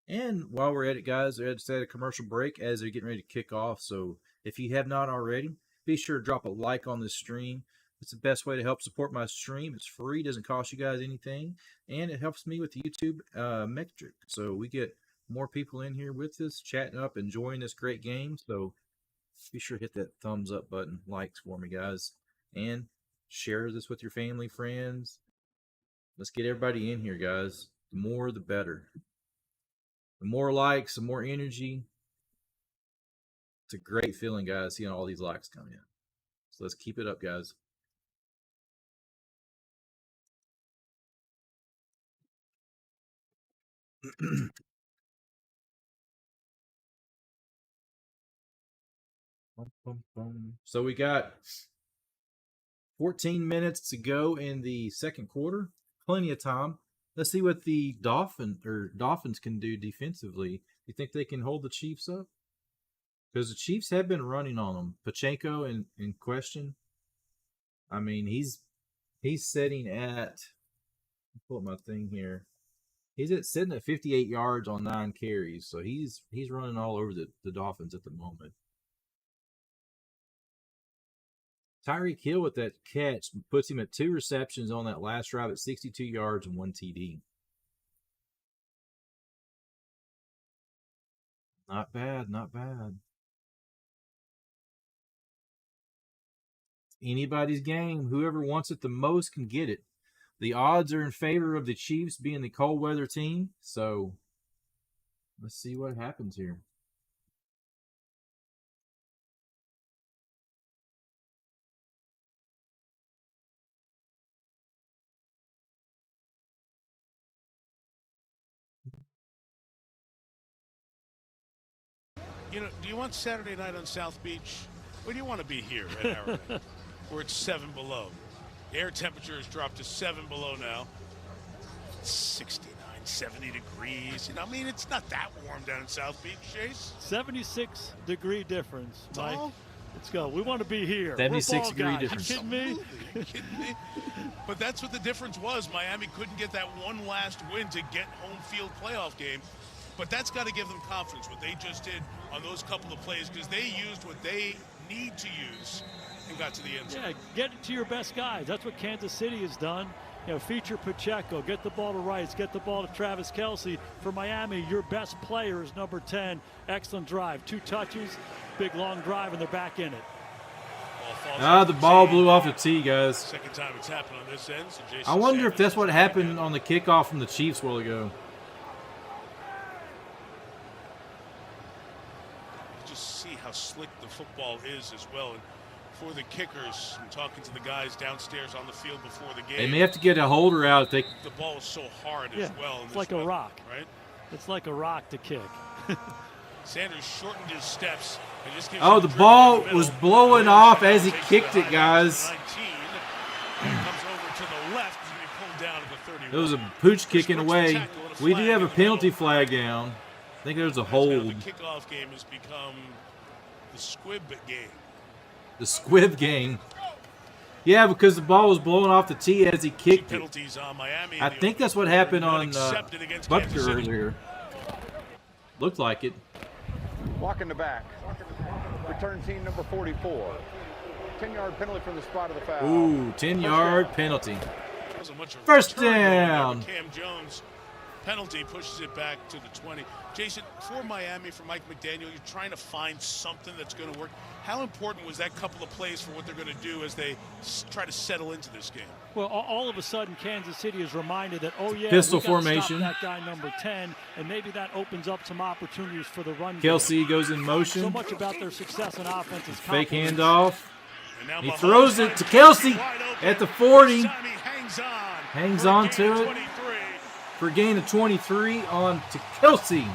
And while we're at it, guys, I just had a commercial break as they're getting ready to kick off. So if you have not already, be sure to drop a like on this stream. It's the best way to help support my stream. It's free, doesn't cost you guys anything, and it helps me with the YouTube metric. So we get more people in here with us, chatting up, enjoying this great game. So be sure to hit that thumbs up button, likes for me, guys, and share this with your family, friends. Let's get everybody in here, guys. The more, the better. The more likes, the more energy. It's a great feeling, guys, seeing all these likes come in. So let's keep it up, guys. So we got 14 minutes to go in the second quarter. Plenty of time. Let's see what the Dolphins can do defensively. You think they can hold the Chiefs up? Because the Chiefs have been running on them. Pacheco in question. I mean, he's sitting at, pull up my thing here. He's sitting at 58 yards on 9 carries. So he's running all over the Dolphins at the moment. Tyreek Hill with that catch puts him at 2 receptions on that last drive at 62 yards and 1 TD. Not bad, not bad. Anybody's game. Whoever wants it the most can get it. The odds are in favor of the Chiefs being the cold weather team. So let's see what happens here. You know, do you want Saturday night on South Beach? Or do you want to be here at Arrowhead, where it's 7 below? The air temperature has dropped to 7 below now. 69, 70 degrees. You know, I mean, it's not that warm down in South Beach, Chase. 76-degree difference, Mike. Oh. Let's go. We want to be here. 76-degree difference. You kidding me? Are you kidding me? But that's what the difference was. Miami couldn't get that one last win to get home field playoff game. But that's got to give them confidence, what they just did on those couple of plays, because they used what they need to use and got to the end zone. Yeah, get it to your best guys. That's what Kansas City has done. You know, feature Pacheco, get the ball to Rice, get the ball to Travis Kelce. For Miami, your best player is number 10. Excellent drive. 2 touches, big long drive, and they're back in it. The ball blew off the tee, guys. Second time it's happened on this end. So I wonder if that's what happened on the kickoff from the Chiefs a while ago. See how slick the football is as well. And for the kickers, I'm talking to the guys downstairs on the field before the game. They may have to get a holder out. The ball is so hard as well. It's like a rock. Right? It's like a rock to kick. Sanders shortened his steps. And just gives the ball was blowing off as he kicked it, guys. And comes over to the left and he pulled down to the 31. It was a pooch kicking away. We do have a penalty flag down. I think there's a hold. Now the kickoff game has become the squib game. The squib game. Yeah, because the ball was blowing off the tee as he kicked it. Penalties on Miami. I think that's what happened on Butker earlier. Looked like it. Block in the back. Return team number 44. 10-yard penalty from the spot of the foul. Ooh, 10-yard penalty. First down. Cam Jones. Penalty pushes it back to the 20. Jason, for Miami, for Mike McDaniel, you're trying to find something that's going to work. How important was that couple of plays for what they're going to do as they try to settle into this game? Well, all of a sudden, Kansas City is reminded that, pistol formation. Stop that guy number 10, and maybe that opens up some opportunities for the run Kelce game. Goes in motion. So much about their success in offense is fake confidence. handoff. He throws it to Kelce at the 40. Hangs on to it. For a gain of 23 on to Kelce.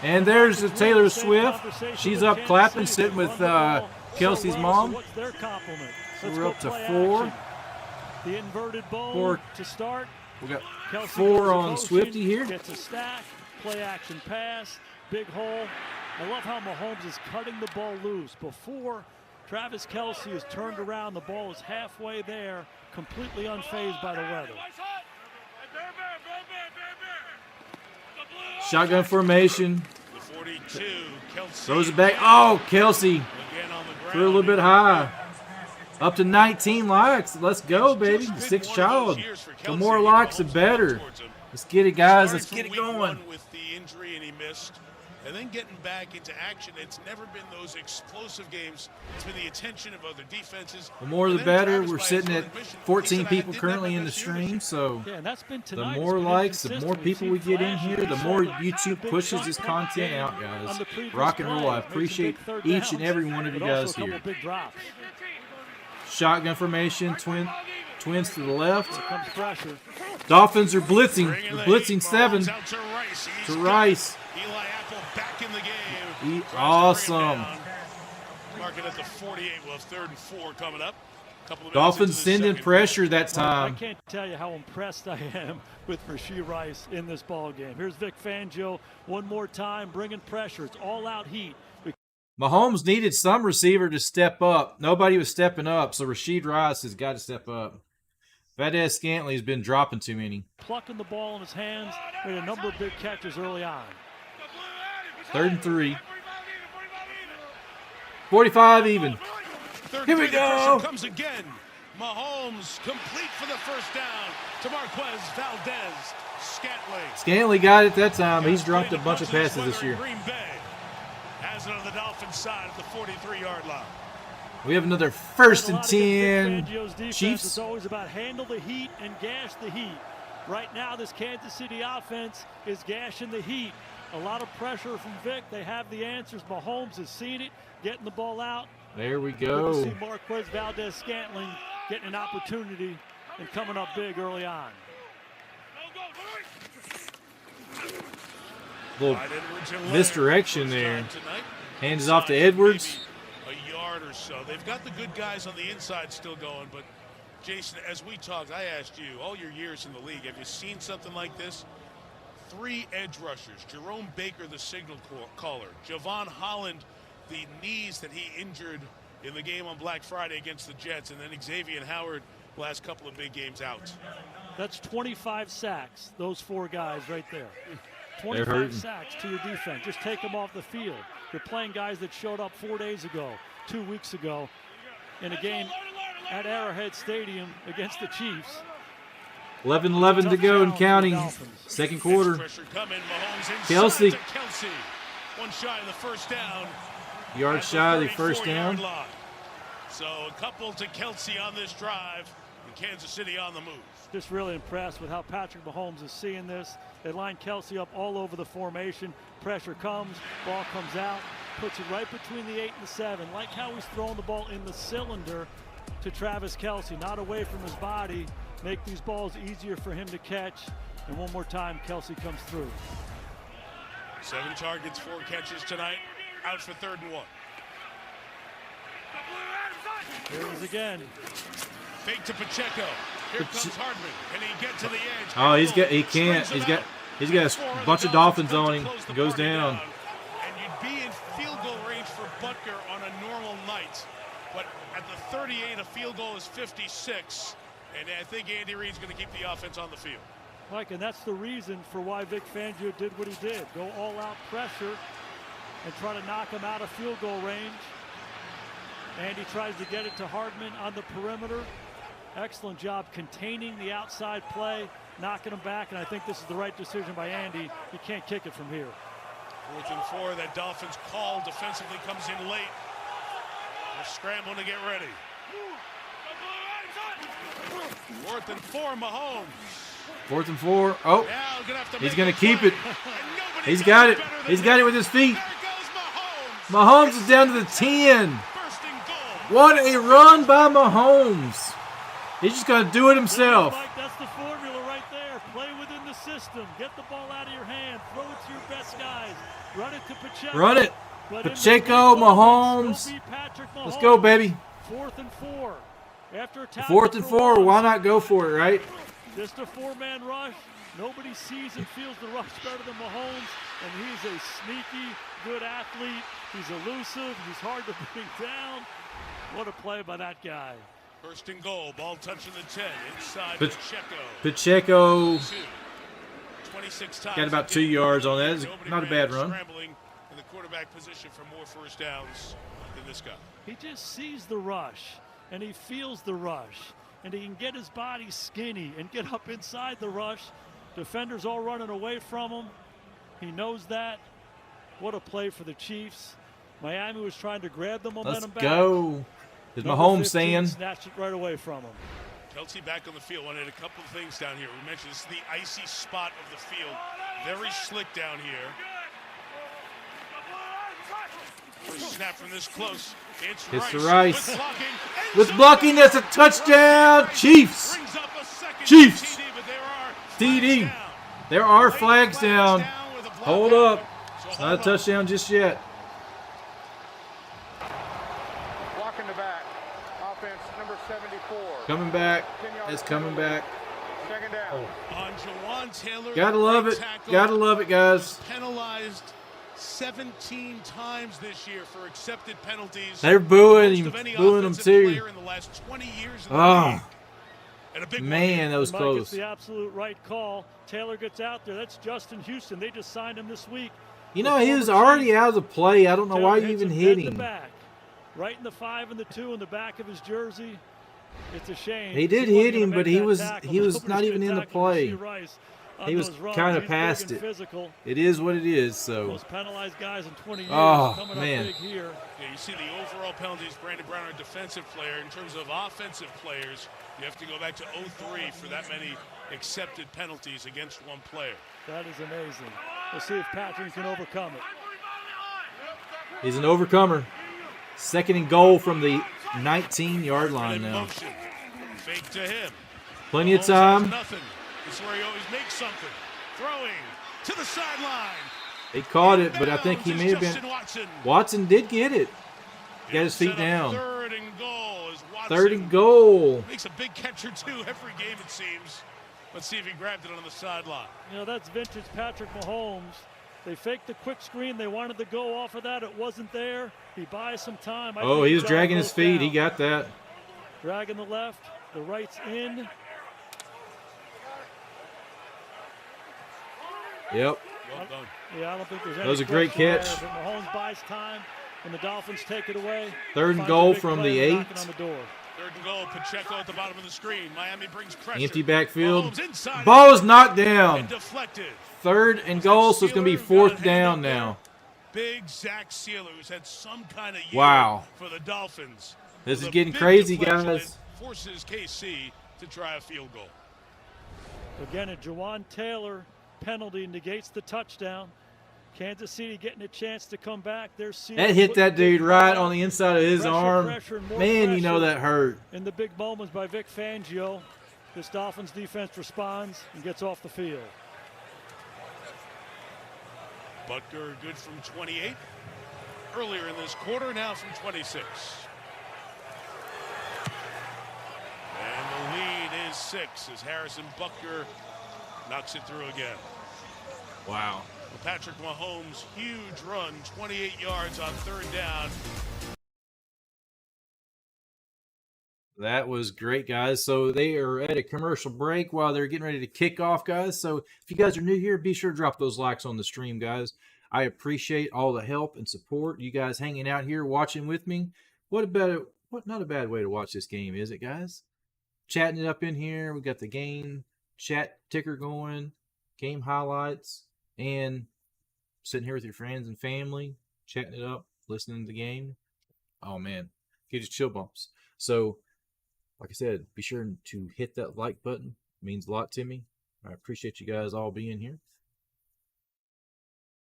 And there's the Taylor Swift. She's up clapping, sitting with Kelsey's mom. So we're up to 4. The inverted bowl to start. We got 4 on Swifty here. Gets a stack, play action pass, big hole. I love how Mahomes is cutting the ball loose. Before Travis Kelce is turned around, the ball is halfway there, completely unfazed by the weather. Shotgun formation. The 42, Kelce. Throws it back. Oh, Kelce threw a little bit high. Up to 19 likes. Let's go, baby. Sixth child. The more likes, the better. Let's get it, guys. Let's get it going. With the injury and he missed, and then getting back into action. It's never been those explosive games. It's been the attention of other defenses. The more the better. We're sitting at 14 people currently in the stream, so the more likes, the more people we get in here, the more YouTube pushes this content out, guys. Rock and roll. I appreciate each and every one of you guys here. Shotgun formation, twins to the left. Dolphins are blitzing. They're blitzing 7 to Rice. Awesome. Marking at the 48. We'll have 3rd and 4 coming up. Dolphins sending pressure that time. I can't tell you how impressed I am with Rashee Rice in this ball game. Here's Vic Fangio one more time, bringing pressure. It's all-out heat. Mahomes needed some receiver to step up. Nobody was stepping up, so Rashee Rice has got to step up. Valdez-Scantling has been dropping too many. Plucking the ball in his hands, made a number of big catches early on. 3rd and 3. 45 even. Here we go. Comes again. Mahomes complete for the first down to Marquez Valdez-Scantling. Scantling got it that time. He's dropped a bunch of passes this year. Green Bay has it on the Dolphins side at the 43-yard line. We have another 1st and 10. Chiefs. It's always about handle the heat and gash the heat. Right now, this Kansas City offense is gashing the heat. A lot of pressure from Vic. They have the answers. Mahomes has seen it, getting the ball out. There we go. See Marquez Valdez-Scantling getting an opportunity and coming up big early on. Little misdirection there. Hands off to Edwards. A yard or so. They've got the good guys on the inside still going, but Jason, as we talked, I asked you, all your years in the league, have you seen something like this? 3 edge rushers. Jerome Baker, the signal caller. Javon Holland, the knees that he injured in the game on Black Friday against the Jets, and then Xavier Howard, last couple of big games out. That's 25 sacks, those 4 guys right there. 25 sacks to your defense. Just take them off the field. You're playing guys that showed up 4 days ago, 2 weeks ago, in a game at Arrowhead Stadium against the Chiefs. 11-11 to go and counting. 2nd quarter. Kelsey. One shy of the first down. Yard shy of the first down. So a couple to Kelsey on this drive. And Kansas City on the move. Just really impressed with how Patrick Mahomes is seeing this. They line Kelsey up all over the formation. Pressure comes, ball comes out, puts it right between the 8 and the 7. Like how he's throwing the ball in the cylinder to Travis Kelsey, not away from his body. Make these balls easier for him to catch. And one more time, Kelsey comes through. 7 targets, 4 catches tonight. Out for 3rd and 1. Here it is again. Fake to Pacheco. Here comes Hardman. Can he get to the edge? Oh, he can't. He's got a bunch of Dolphins on him. He goes down. And you'd be in field goal range for Butker on a normal night. But at the 38, a field goal is 56. And I think Andy Reid's going to keep the offense on the field. Mike, and that's the reason for why Vic Fangio did what he did. Go all-out pressure and try to knock him out of field goal range. Andy tries to get it to Hardman on the perimeter. Excellent job containing the outside play, knocking him back, and I think this is the right decision by Andy. He can't kick it from here. 4th and 4, that Dolphins call defensively comes in late. They're scrambling to get ready. 4th and 4, Mahomes. 4th and 4. Oh, he's going to keep it. He's got it. He's got it with his feet. Mahomes is down to the 10. What a run by Mahomes. He's just going to do it himself. Mike, that's the formula right there. Play within the system. Get the ball out of your hand. Throw it to your best guys. Run it to Pacheco. Run it. Pacheco, Mahomes. Let's go, baby. 4th and 4. After 4th and 4. Why not go for it, right? Just a 4-man rush. Nobody sees and feels the rush better than Mahomes. And he's a sneaky, good athlete. He's elusive. He's hard to bring down. What a play by that guy. 1st and goal. Ball touching the 10. Inside Pacheco. 26 times. Got about 2 yards on that. It's not a bad run. Scrambling in the quarterback position for more first downs than this guy. He just sees the rush. and he feels the rush, and he can get his body skinny and get up inside the rush. Defenders all running away from him. He knows that. What a play for the Chiefs. Miami was trying to grab the momentum back. Let's go. Is Mahomes saying? Snatched it right away from him. Kelsey back on the field. Wanted a couple of things down here. We mentioned this is the icy spot of the field. Very slick down here. First snap from this close. It's Rice. With blocking, that's a touchdown. Chiefs. Chiefs. TD. There are flags down. Hold up. It's not a touchdown just yet. Blocking the back. Offense number 74. Coming back. It's coming back. Second down. On Jawan Taylor. Gotta love it. Gotta love it, guys. Penalized 17 times this year for accepted penalties. They're booing him, booing him too. In the last 20 years Oh, and man, that was Mike, close. it's the absolute right call. Taylor gets out there. That's Justin Houston. They just signed him this week. You know, he was already out of the play. I don't know why you even hit him. Back. Right in the 5 and the 2 in the back of his jersey. It's a shame. He did hit him, but he was not even in the play. He was kind of past it. Physical. It is what it is. So. Most penalized guys in 20 years. Oh coming man. Up big here. Yeah, you see the overall penalties. Brandon Brown, our defensive player. In terms of offensive players, you have to go back to 03 for that many accepted penalties against one player. That is amazing. We'll see if Patrick can overcome it. He's an overcomer. Second and goal from the 19-yard line now. Fake to him. Plenty of time. Nothing. This is where he always makes something. Throwing to the sideline. He caught it, but I think he may have been. Watson did get it. Got his feet down. Third and goal is Watson. Third and goal. Makes a big catch or two every game, it seems. Let's see if he grabbed it on the sideline. You know, that's vintage Patrick Mahomes. They faked the quick screen. They wanted to go off of that. It wasn't there. He buys some time. Oh, he was dragging his feet. He got that. Dragging the left. The right's in. Yep. Well done. Yeah, I don't think there's any. That was a great catch. There, but Mahomes buys time, and the Dolphins take it away. Third and goal from the 8. Third and goal. Pacheco at the bottom of the screen. Miami brings pressure. Empty backfield. Ball is knocked down. Third and goal, so it's going to be fourth down now. Big Zach Sealer, who's had some kind of year for the Dolphins. This is getting crazy, guys. Forces KC to try a field goal. Again, a Jawan Taylor penalty negates the touchdown. Kansas City getting a chance to come back. That hit that dude right on the inside of his arm. Man, you know that hurt. In the big moments by Vic Fangio, this Dolphins defense responds and gets off the field. Butker good from 28. Earlier in this quarter, now from 26. And the lead is 6 as Harrison Butker knocks it through again. Wow. Well, Patrick Mahomes' huge run, 28 yards on third down. That was great, guys. So they are at a commercial break while they're getting ready to kick off, guys. So if you guys are new here, be sure to drop those likes on the stream, guys. I appreciate all the help and support. You guys hanging out here watching with me. Not a bad way to watch this game, is it, guys? Chatting it up in here. We got the game chat ticker going, game highlights, and sitting here with your friends and family, chatting it up, listening to the game. Oh, man. Gives you chill bumps. So, like I said, be sure to hit that like button. It means a lot to me. I appreciate you guys all being here.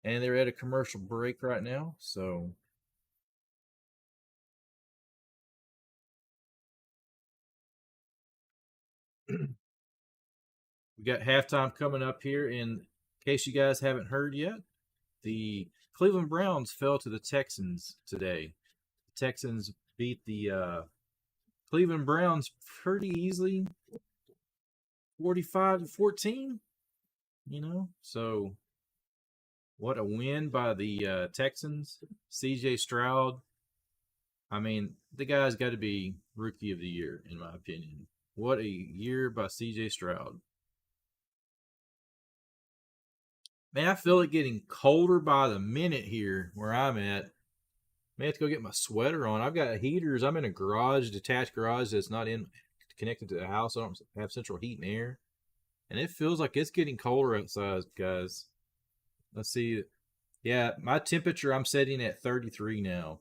And they're at a commercial break right now, so we got halftime coming up here. In case you guys haven't heard yet, the Cleveland Browns fell to the Texans today. The Texans beat the Cleveland Browns pretty easily, 45-14, you know, so what a win by the Texans. CJ Stroud, I mean, the guy's got to be Rookie of the Year, in my opinion. What a year by CJ Stroud. Man, I feel it getting colder by the minute here where I'm at. May have to go get my sweater on. I've got heaters. I'm in a garage, detached garage that's not connected to the house. I don't have central heat and air. And it feels like it's getting colder outside, guys. Let's see. Yeah, my temperature I'm setting at 33 now.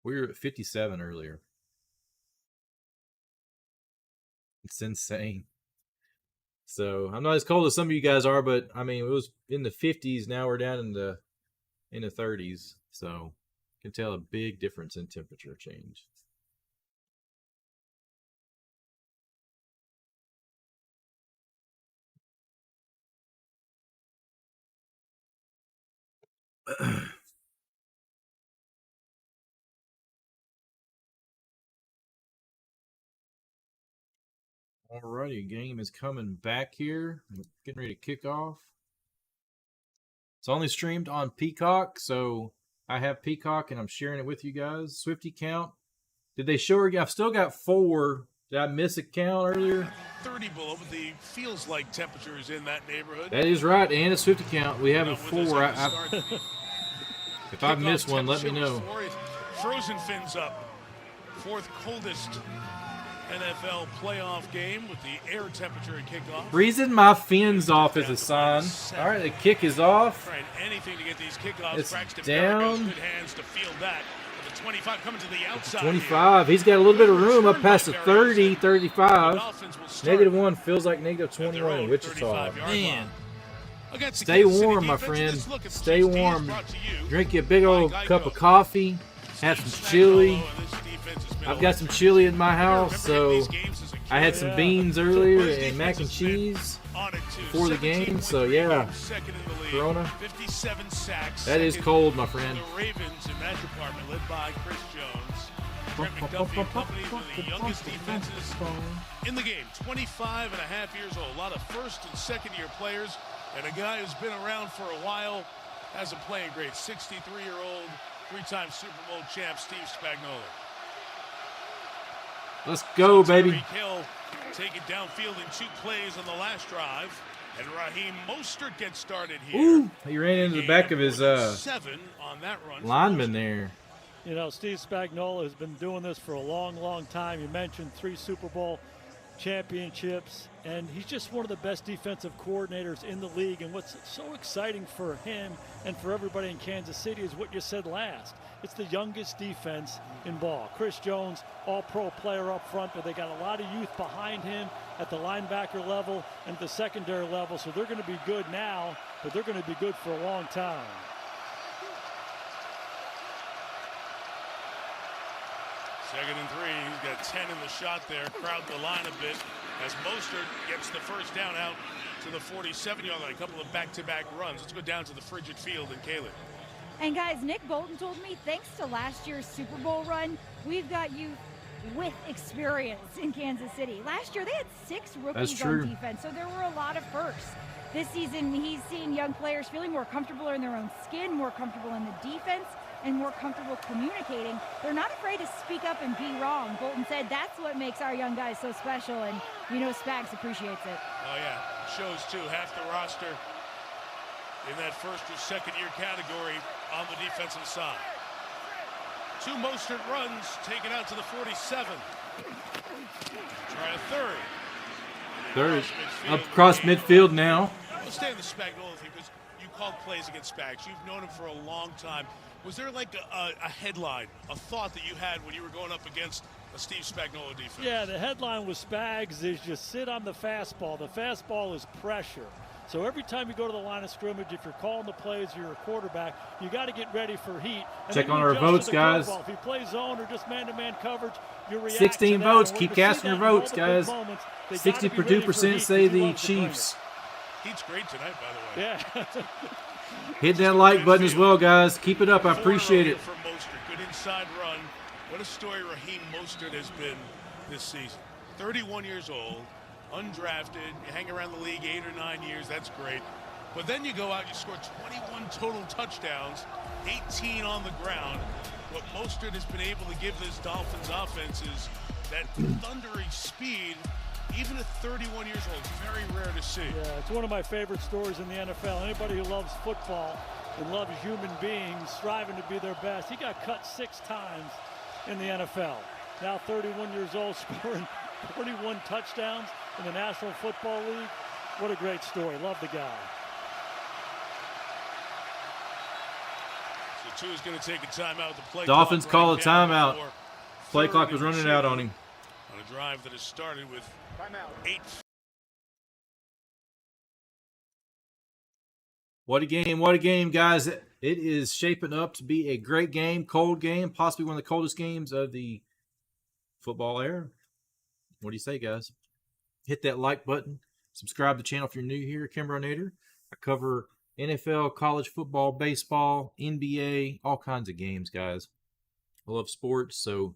We were at 57 earlier. It's insane. So I'm not as cold as some of you guys are, but I mean it was in the 50s. Now we're down in the 30s. So you can tell a big difference in temperature change. Alrighty, game is coming back here. Getting ready to kick off. It's only streamed on Peacock, so I have Peacock and I'm sharing it with you guys. Swifty count. Did they show her? I've still got 4. Did I miss a count earlier? 30 below, but the feels like temperatures in that neighborhood. That is right, and a Swifty count. We have a 4. If I've missed one, let me know. Frozen fins up. 4th coldest NFL playoff game with the air temperature at kickoff. Reason my fins off is a sign. All right, the kick is off. Trying anything to get these kickoffs. It's down. Good hands to field that. With the 25 coming to the outside. 25. He's got a little bit of room up past the 30, 35. -1 feels like -21 in Wichita. Man. Stay warm, my friend. Stay warm. Drink you a big old cup of coffee. Have some chili. I've got some chili in my house, so I had some beans earlier and mac and cheese before the game. So yeah, Corona. That is cold, my friend. The Ravens in that department, led by Chris Jones. Brett McDuffie and company, one of the youngest defenses in the game. 25.5 years old. A lot of first and second year players, and a guy who's been around for a while as a playing great. 63-year-old, 3-time Super Bowl champ Steve Spagnuolo. Let's go, baby. Hill take it downfield in 2 plays on the last drive, and Raheem Mostert gets started here. Ooh, he ran into the back of his 7 on that run. lineman there. You know, Steve Spagnuolo has been doing this for a long, long time. You mentioned 3 Super Bowl championships, and he's just one of the best defensive coordinators in the league. And what's so exciting for him and for everybody in Kansas City is what you said last. It's the youngest defense in ball. Chris Jones, all-pro player up front, but they got a lot of youth behind him at the linebacker level and the secondary level, so they're going to be good now, but they're going to be good for a long time. Second and 3. He's got 10 in the shot there. Crowd the line a bit as Mostert gets the first down out to the 47-yard line. A couple of back-to-back runs. Let's go down to the frigid field in Caleb. And guys, Nick Bolton told me, thanks to last year's Super Bowl run, we've got youth with experience in Kansas City. Last year, they had 6 rookies on defense, so there were a lot of firsts. This season, he's seen young players feeling more comfortable in their own skin, more comfortable in the defense, and more comfortable communicating. They're not afraid to speak up and be wrong. Bolton said that's what makes our young guys so special, and you know Spags appreciates it. Oh, yeah. Shows, too. Half the roster in that first or second year category on the defensive side. 2 Mostert runs, take it out to the 47. Try a third. Up across midfield now. Let's stay on the Spagnuolo thing because you called plays against Spags. You've known him for a long time. Was there like a headline, a thought that you had when you were going up against a Steve Spagnuolo defense? Yeah, the headline with Spags is just sit on the fastball. The fastball is pressure. So every time you go to the line of scrimmage, if you're calling the plays, you're a quarterback, you got to get ready for heat. And check on our votes, guys. If you play zone or just man-to-man coverage, you react 16 votes. Keep casting your votes, guys. 62% say the Chiefs. Heat's great tonight, by the way. Yeah. Hit that like button as well, guys. Keep it up. I appreciate it. For Mostert. Good inside run. What a story Raheem Mostert has been this season. 31 years old. Undrafted, you hang around the league 8 or 9 years, that's great. But then you go out, you score 21 total touchdowns, 18 on the ground. What Mostert has been able to give this Dolphins offense is that thundering speed, even at 31 years old. It's very rare to see. Yeah, it's one of my favorite stories in the NFL. Anybody who loves football and loves human beings, striving to be their best. He got cut 6 times in the NFL. Now 31 years old, scoring 41 touchdowns in the National Football League. What a great story. Love the guy. So Tua's going to take a timeout. The play Dolphins call a right down timeout. Play clock was running out on him. On a drive that has started with 8. What a game, guys. It is shaping up to be a great game, cold game, possibly one of the coldest games of the football era. What do you say, guys? Hit that like button. Subscribe to the channel if you're new here, Kimbronator. I cover NFL, college football, baseball, NBA, all kinds of games, guys. I love sports, so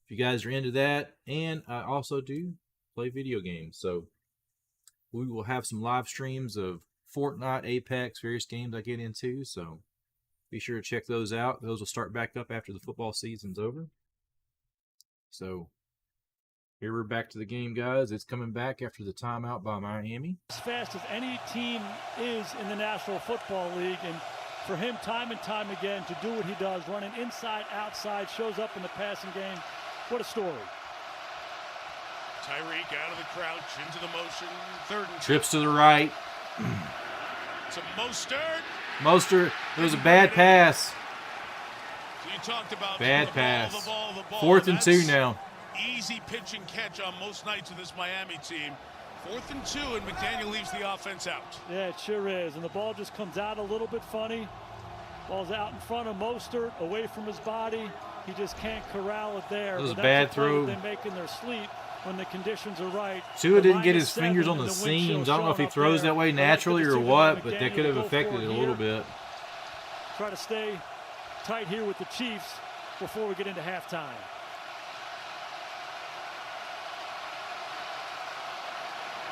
if you guys are into that, and I also do play video games, so we will have some live streams of Fortnite, Apex, various games I get into, so be sure to check those out. Those will start back up after the football season's over. So here we're back to the game, guys. It's coming back after the timeout by Miami. As fast as any team is in the National Football League, and for him time and time again to do what he does, running inside, outside, shows up in the passing game. What a story. Tyreek out of the crouch, into the motion, 3rd and 2. Trips to the right. To Mostert. Mostert, it was a bad pass. So you talked about bad the pass. Ball. 4th and 2 now. Easy pitch and catch on most nights of this Miami team. 4th and 2, and McDaniel leaves the offense out. Yeah, it sure is. And the ball just comes out a little bit funny. Ball's out in front of Mostert, away from his body. He just can't corral it there. That was a bad throw. They make in their sleep when the conditions are right. Tua didn't get his fingers on the seams. I don't know if he throws that way naturally or what, but that could have affected it a little bit. Try to stay tight here with the Chiefs before we get into halftime.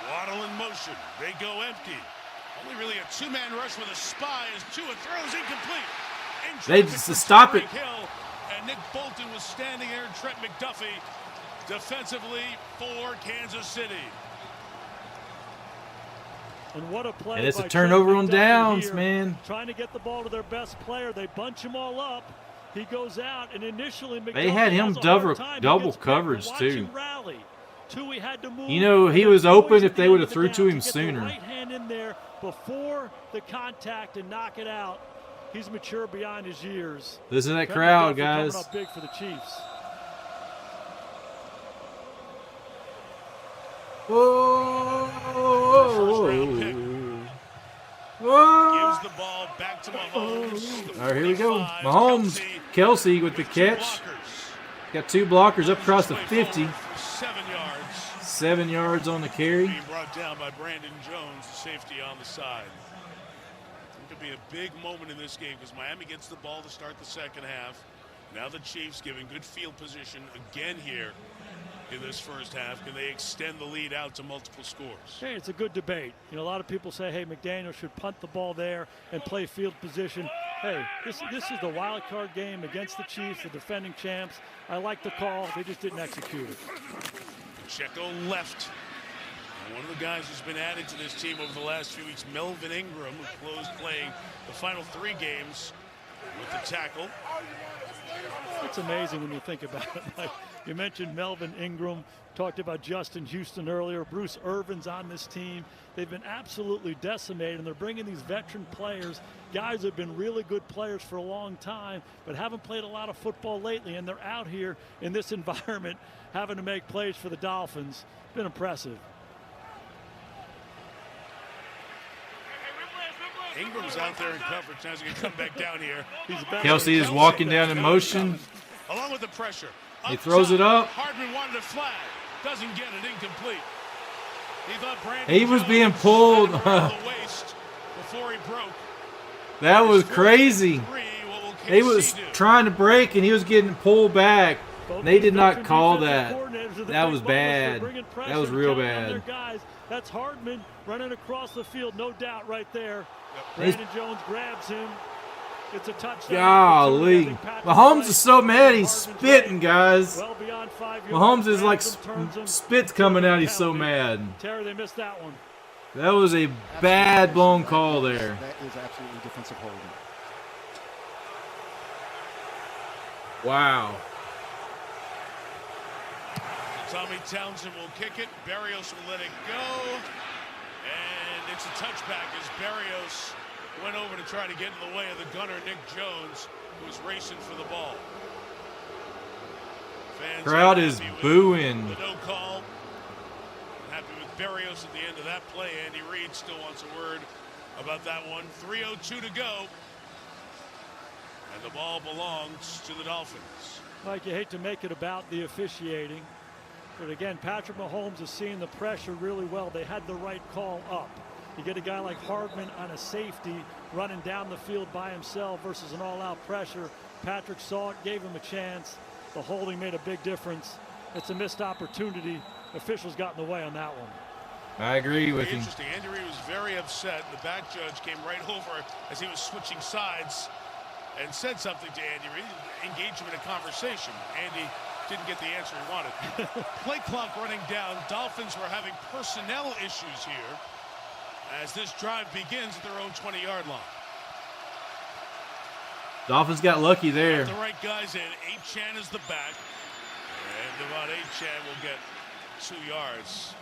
Waddle in motion. They go empty. Only really a 2-man rush with a spy as Tua throws incomplete. They just stop it. Hill, and Nick Bolton was standing there, and Trent McDuffie defensively for Kansas City. And what a play. And it's a by turnover Trent on McDuffie downs, here, man. Trying to get the ball to their best player. They bunch him all up. He goes out, and initially McDuffie they had him double coverage too. Had to move. You know, he was open if they would have threw to him sooner. Right hand in there before the contact and knock it out. He's mature beyond his years. Listen to that crowd, guys. Coming up big for the Chiefs. Gives the ball back to Mahomes. All right, here we go. Mahomes, Kelsey with the catch. Got 2 blockers up across the 50. 7 yards. 7 yards on the carry. Being brought down by Brandon Jones, the safety on the side. It could be a big moment in this game because Miami gets the ball to start the second half. Now the Chiefs giving good field position again here in this first half. Can they extend the lead out to multiple scores? Hey, it's a good debate. You know, a lot of people say, hey, McDaniel should punt the ball there and play field position. Hey, this is the wild card game against the Chiefs, the defending champs. I like the call. They just didn't execute it. Pacheco left. And one of the guys who's been added to this team over the last few weeks, Melvin Ingram, who closed playing the final 3 games with the tackle. It's amazing when you think about it. Like you mentioned Melvin Ingram, talked about Justin Houston earlier. Bruce Irvin's on this team. They've been absolutely decimated, and they're bringing these veteran players, guys who have been really good players for a long time, but haven't played a lot of football lately, and they're out here in this environment having to make plays for the Dolphins. It's been impressive. Ingram's out there in coverage. Now he's going to come back down here. Kelsey is walking down in motion. Along with the pressure. He throws it up. Hardman wanted a flag. Doesn't get it. Incomplete. He thought Brandon he was being pulled. the waist before he broke. That was crazy. He was trying to break, and he was getting pulled back. They did not call that. That was bad. That was real bad. That's Hardman running across the field, no doubt right there. Brandon Jones grabs him. It's a touchdown. Golly. Mahomes is so mad he's spitting, guys. Mahomes is like spit's coming out. He's so mad. Terry, they missed that one. That was a bad blown call there. That is absolutely defensive holding. Wow. Tommy Townsend will kick it. Berrios will let it go. And it's a touchback as Berrios went over to try to get in the way of the gunner, Nick Jones, who was racing for the ball. Fans Crowd is booing. The no call. Happy with Berrios at the end of that play. Andy Reid still wants a word about that one. 3:02 to go. And the ball belongs to the Dolphins. Mike, you hate to make it about the officiating. But again, Patrick Mahomes is seeing the pressure really well. They had the right call up. You get a guy like Hardman on a safety running down the field by himself versus an all-out pressure. Patrick saw it, gave him a chance. The holding made a big difference. It's a missed opportunity. Officials got in the way on that one. I agree with you. Interesting. Andy Reid was very upset. The back judge came right over as he was switching sides and said something to Andy Reid, engaged him in a conversation. Andy didn't get the answer he wanted. Play clock running down. Dolphins were having personnel issues here as this drive begins at their own 20-yard line. Dolphins got lucky there. Got the right guys in. Achan is the back. And Devon Achan will get 2 yards.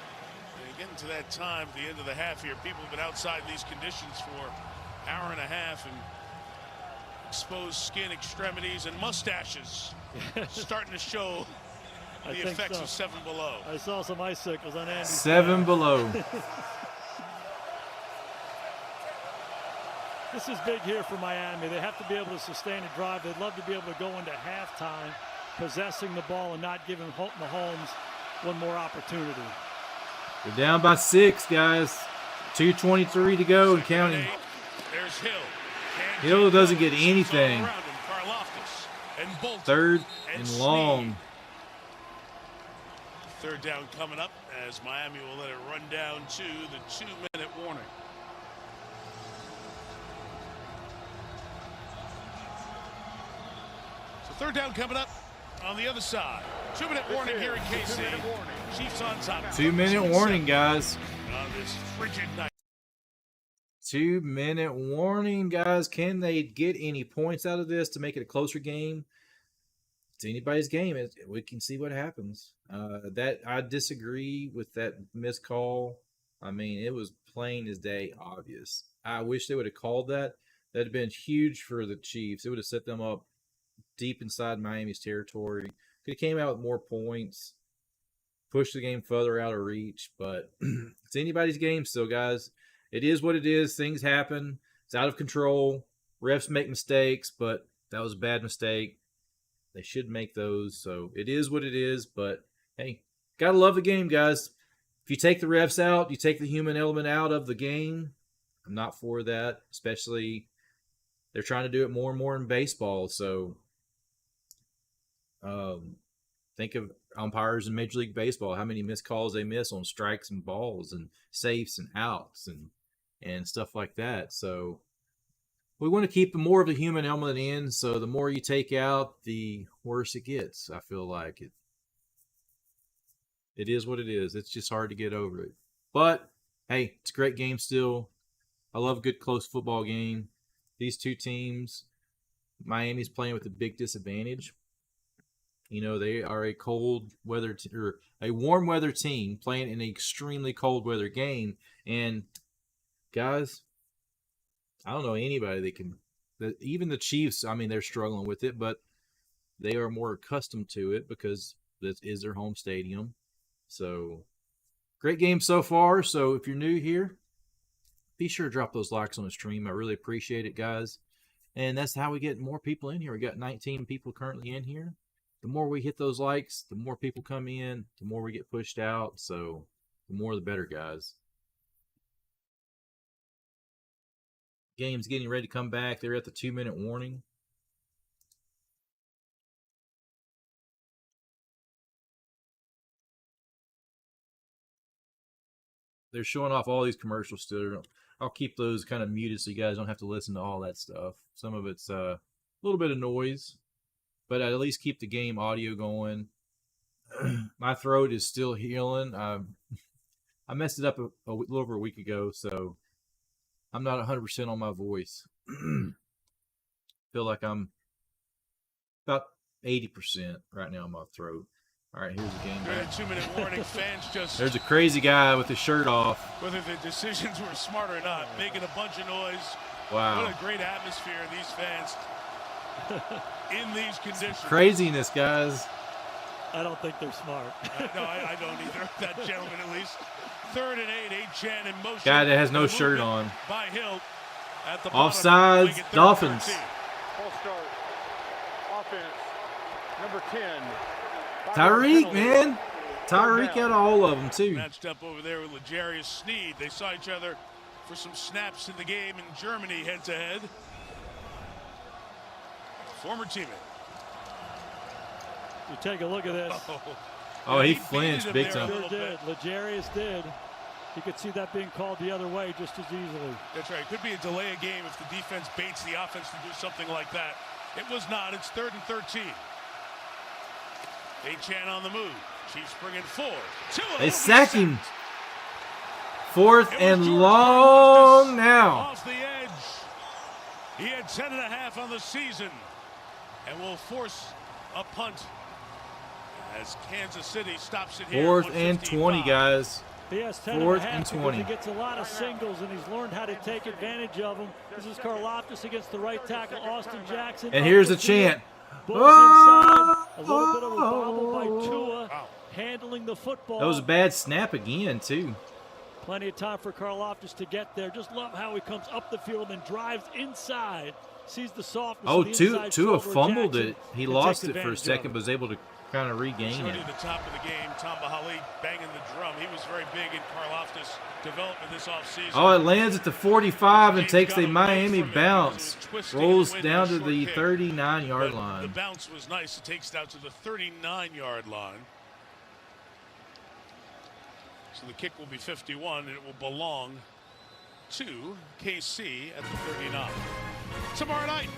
And getting to that time, the end of the half here, people have been outside these conditions for an hour and a half, and exposed skin, extremities, and mustaches starting to show the effects of 7 Below. I saw some icicles on Andy. 7 Below. This is big here for Miami. They have to be able to sustain a drive. They'd love to be able to go into halftime possessing the ball and not giving Mahomes one more opportunity. We're down by 6, guys. 2:23 to go and counting. There's Hill. Hill doesn't get anything. Third and long. Third down coming up as Miami will let it run down to the 2-minute warning. So third down coming up on the other side. 2-minute warning here in KC. Chiefs on top. 2-minute warning, guys. On this frigid night. 2-minute warning, guys. Can they get any points out of this to make it a closer game? It's anybody's game. We can see what happens. That I disagree with that missed call. I mean, it was plain as day obvious. I wish they would have called that. That'd have been huge for the Chiefs. It would have set them up deep inside Miami's territory. Could have came out with more points, pushed the game further out of reach. But it's anybody's game still, guys. It is what it is. Things happen. It's out of control. Refs make mistakes, but that was a bad mistake. They should make those. So it is what it is. But, hey, got to love the game, guys. If you take the refs out, you take the human element out of the game. I'm not for that, especially they're trying to do it more and more in baseball. So think of umpires in Major League Baseball, how many missed calls they miss on strikes and balls and safes and outs and stuff like that. So we want to keep more of the human element in. So the more you take out, the worse it gets. I feel like it is what it is. It's just hard to get over it. But hey, it's a great game still. I love a good close football game. These two teams, Miami's playing with a big disadvantage. You know, they are a cold weather or a warm weather team playing in an extremely cold weather game. And guys, I don't know anybody even the Chiefs, I mean, they're struggling with it, but they are more accustomed to it because this is their home stadium. So great game so far. So if you're new here, be sure to drop those likes on the stream. I really appreciate it, guys. And that's how we get more people in here. We got 19 people currently in here. The more we hit those likes, the more people come in, the more we get pushed out. So the more the better, guys. Game's getting ready to come back. They're at the 2-minute warning. They're showing off all these commercials still. I'll keep those kind of muted so you guys don't have to listen to all that stuff. Some of it's a little bit of noise, but I'd at least keep the game audio going. My throat is still healing. I messed it up a little over a week ago, so I'm not 100% on my voice. Feel like I'm about 80% right now in my throat. All right, here's the game During back. a 2-minute warning, fans just... There's a crazy guy with his shirt off. Whether the decisions were smart or not, making a bunch of noise. Wow. What a great atmosphere, these fans in these conditions. Craziness, guys. I don't think they're smart. No, I don't either. That gentleman, at least. 3rd and 8, Chan in motion. Guy that has no shirt on. By Hill at the Offsides, Dolphins. Full start. Offense. Number 10. Tyreek, man. Tyreek out of all of them, too. Matched up over there with L'Jarius Sneed. They saw each other for some snaps in the game in Germany head-to-head. Former teammate. You take a look at this. Oh, he flinched big time. Sure did. L'Jarius did. You could see that being called the other way just as easily. That's right. It could be a delay of game if the defense baits the offense to do something like that. It was not. It's 3rd and 13. Chan on the move. Chiefs bring in 4. They sack him. 4th and long now. Off the edge. He had 10.5 on the season and will force a punt as Kansas City stops it here. 4th and 20, guys. He has 10 4th and and 20. He gets a lot of singles, and he's learned how to take advantage of them. This is Karlaftis against the right tackle, Austin Jackson. And here's the chant. Bulls inside. A little bit of a bobble by Tua, handling the football. That was a bad snap again, too. Plenty of time for Karlaftis to get there. Just love how he comes up the field and drives inside. Sees the softness. Oh, of the inside Tua shoulder fumbled Jackson it. He lost it for a advantage of second, but was able to kind of regain Showed it. you the top of the game. Tom Bahali banging the drum. He was very big in Karlaftis' development this offseason. Oh, it lands at the 45 and takes a Miami bounce. Rolls down to the 39-yard line. The bounce was nice. It takes it out to the 39-yard line. So the kick will be 51, and it will belong to KC at the 39. Tomorrow night,